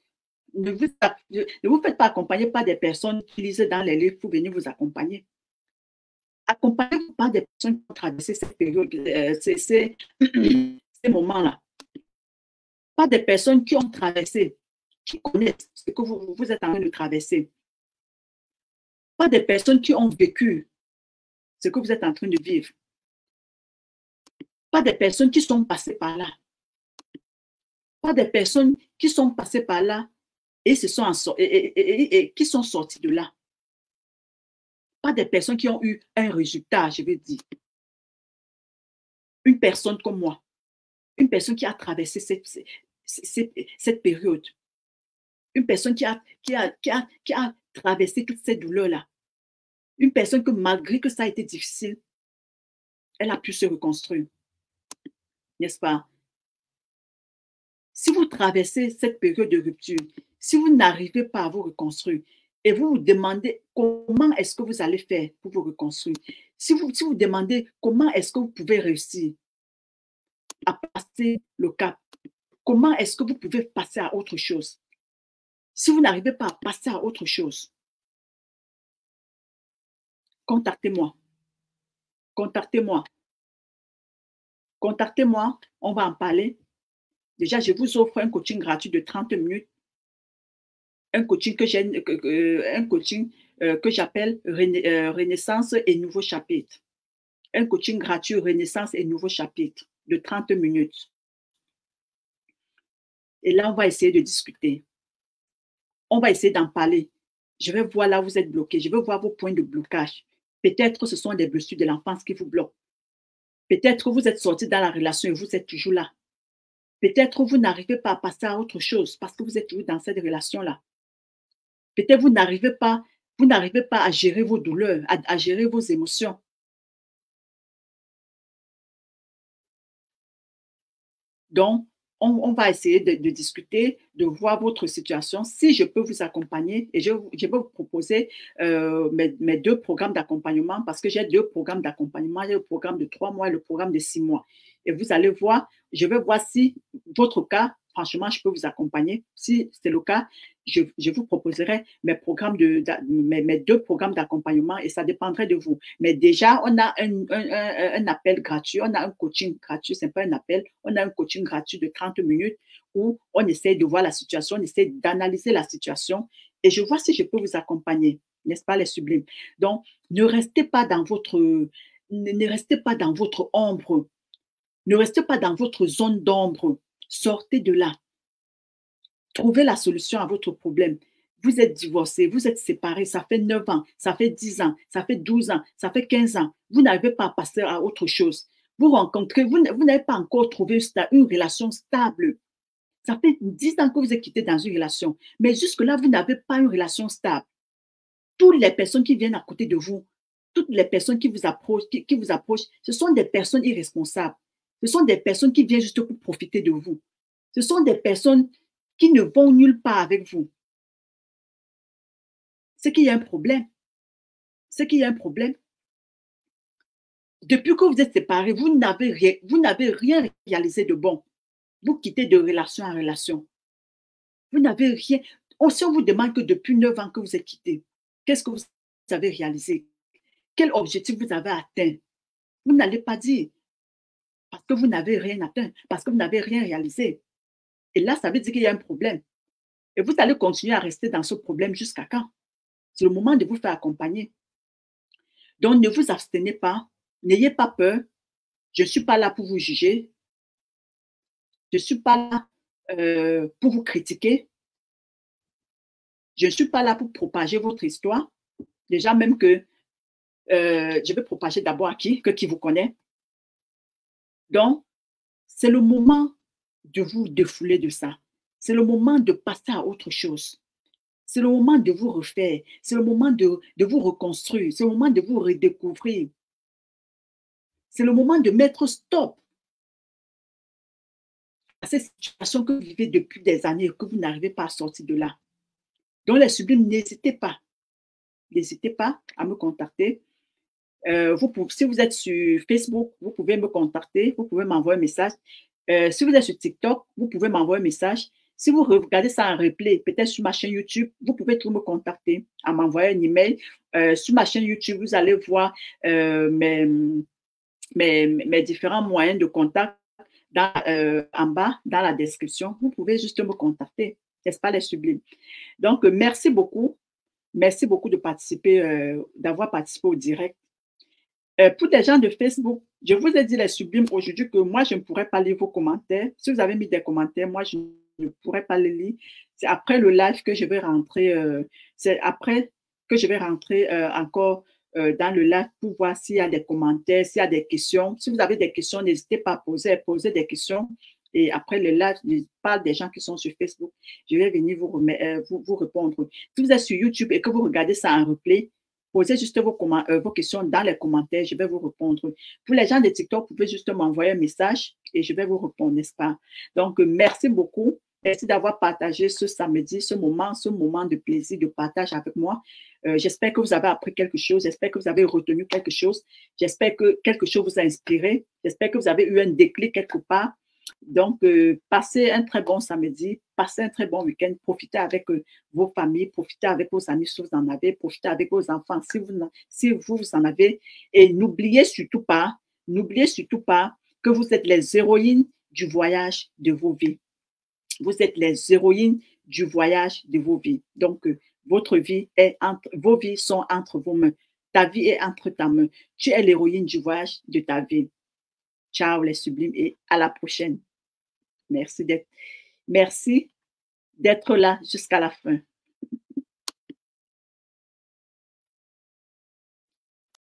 Ne vous faites pas accompagner par des personnes qui lisent dans les livres pour venir vous accompagner. Accompagnez-vous par des personnes qui ont traversé cette période, ces moments-là. Pas des personnes qui ont traversé, qui connaissent ce que vous êtes en train de traverser. Pas des personnes qui ont vécu ce que vous êtes en train de vivre. Pas des personnes qui sont passées par là. Pas des personnes qui sont passées par là et qui sont sorties de là. Pas des personnes qui ont eu un résultat, je veux dire. Une personne comme moi, une personne qui a traversé cette période, une personne qui a traversé toutes ces douleurs-là, une personne que malgré que ça a été difficile, elle a pu se reconstruire. N'est-ce pas? Si vous traversez cette période de rupture, si vous n'arrivez pas à vous reconstruire et vous vous demandez comment est-ce que vous allez faire pour vous reconstruire, si vous demandez comment est-ce que vous pouvez réussir à passer le cap, comment est-ce que vous pouvez passer à autre chose, si vous n'arrivez pas à passer à autre chose, contactez-moi. Contactez-moi. Contactez-moi, on va en parler. Déjà, je vous offre un coaching gratuit de 30 minutes. Un coaching que j'appelle Renaissance et Nouveau Chapitre. Un coaching gratuit Renaissance et Nouveau Chapitre de 30 minutes. Et là, on va essayer de discuter. On va essayer d'en parler. Je vais voir là où vous êtes bloqué. Je vais voir vos points de blocage. Peut-être que ce sont des blessures de l'enfance qui vous bloquent. Peut-être que vous êtes sorti dans la relation et vous êtes toujours là. Peut-être que vous n'arrivez pas à passer à autre chose parce que vous êtes toujours dans cette relation-là. Peut-être que vous n'arrivez pas à gérer vos douleurs, à gérer vos émotions. Donc, on va essayer de discuter, de voir votre situation. Si je peux vous accompagner, et je vais vous proposer mes 2 programmes d'accompagnement parce que j'ai 2 programmes d'accompagnement. Il y a le programme de 3 mois et le programme de 6 mois. Et vous allez voir, je vais voir si votre cas, franchement, je peux vous accompagner. Si c'est le cas, je vous proposerai mes 2 programmes d'accompagnement et ça dépendrait de vous. Mais déjà, on a un appel gratuit, on a un coaching gratuit, ce n'est pas un appel, on a un coaching gratuit de 30 minutes où on essaie de voir la situation, on essaie d'analyser la situation et je vois si je peux vous accompagner, n'est-ce pas, les sublimes? Donc, ne restez pas dans votre, ne restez pas dans votre ombre, ne restez pas dans votre zone d'ombre. Sortez de là. Trouvez la solution à votre problème. Vous êtes divorcé, vous êtes séparé, ça fait 9 ans, ça fait 10 ans, ça fait 12 ans, ça fait 15 ans. Vous n'arrivez pas à passer à autre chose. Vous rencontrez, vous n'avez pas encore trouvé une relation stable. Ça fait 10 ans que vous êtes quitté dans une relation, mais jusque-là, vous n'avez pas une relation stable. Toutes les personnes qui viennent à côté de vous, toutes les personnes qui vous approchent, qui vous approchent, ce sont des personnes irresponsables. Ce sont des personnes qui viennent juste pour profiter de vous. Ce sont des personnes qui ne vont nulle part avec vous. C'est qu'il y a un problème. C'est qu'il y a un problème. Depuis que vous êtes séparés, vous n'avez rien réalisé de bon. Vous quittez de relation en relation. Vous n'avez rien. Si on vous demande que depuis 9 ans que vous êtes quittés, qu'est-ce que vous avez réalisé? Quel objectif vous avez atteint? Vous n'allez pas dire parce que vous n'avez rien atteint, parce que vous n'avez rien réalisé. Et là, ça veut dire qu'il y a un problème. Et vous allez continuer à rester dans ce problème jusqu'à quand? C'est le moment de vous faire accompagner. Donc, ne vous abstenez pas, n'ayez pas peur. Je ne suis pas là pour vous juger. Je ne suis pas là pour vous critiquer. Je ne suis pas là pour propager votre histoire. Déjà, même que je vais propager d'abord à qui vous connaît. Donc, c'est le moment de vous défouler de ça. C'est le moment de passer à autre chose. C'est le moment de vous refaire. C'est le moment de vous reconstruire. C'est le moment de vous redécouvrir. C'est le moment de mettre stop à cette situation que vous vivez depuis des années et que vous n'arrivez pas à sortir de là. Donc, les sublimes, n'hésitez pas. N'hésitez pas à me contacter. Si vous êtes sur Facebook, vous pouvez me contacter. Vous pouvez m'envoyer un message. Si vous êtes sur TikTok, vous pouvez m'envoyer un message. Si vous regardez ça en replay, peut-être sur ma chaîne YouTube, vous pouvez toujours me contacter, à m'envoyer un email. Sur ma chaîne YouTube, vous allez voir mes différents moyens de contact en bas, dans la description. Vous pouvez juste me contacter, n'est-ce pas, les sublimes? Donc, merci beaucoup. Merci beaucoup de participer, d'avoir participé au direct. Pour des gens de Facebook, je vous ai dit, les sublimes, aujourd'hui, que moi, je ne pourrais pas lire vos commentaires. Si vous avez mis des commentaires, moi, je ne pourrais pas les lire. C'est après le live que je vais rentrer, c'est après que je vais rentrer encore dans le live pour voir s'il y a des commentaires, s'il y a des questions. Si vous avez des questions, n'hésitez pas à poser des questions. Et après le live, je parle des gens qui sont sur Facebook. Je vais venir vous répondre. Si vous êtes sur YouTube et que vous regardez ça en replay, posez juste vos questions dans les commentaires, je vais vous répondre. Pour les gens de TikTok, vous pouvez juste m'envoyer un message et je vais vous répondre, n'est-ce pas? Donc, merci beaucoup. Merci d'avoir partagé ce samedi, ce moment de plaisir, de partage avec moi. J'espère que vous avez appris quelque chose. J'espère que vous avez retenu quelque chose. J'espère que quelque chose vous a inspiré. J'espère que vous avez eu un déclic quelque part. Donc, passez un très bon samedi, passez un très bon week-end, profitez avec vos familles, profitez avec vos amis si vous en avez, profitez avec vos enfants si vous en avez. Et n'oubliez surtout pas que vous êtes les héroïnes du voyage de vos vies. Vous êtes les héroïnes du voyage de vos vies. Donc, vos vies sont entre vos mains. Ta vie est entre ta main. Tu es l'héroïne du voyage de ta vie. Ciao les sublimes et à la prochaine. Merci d'être là jusqu'à la fin.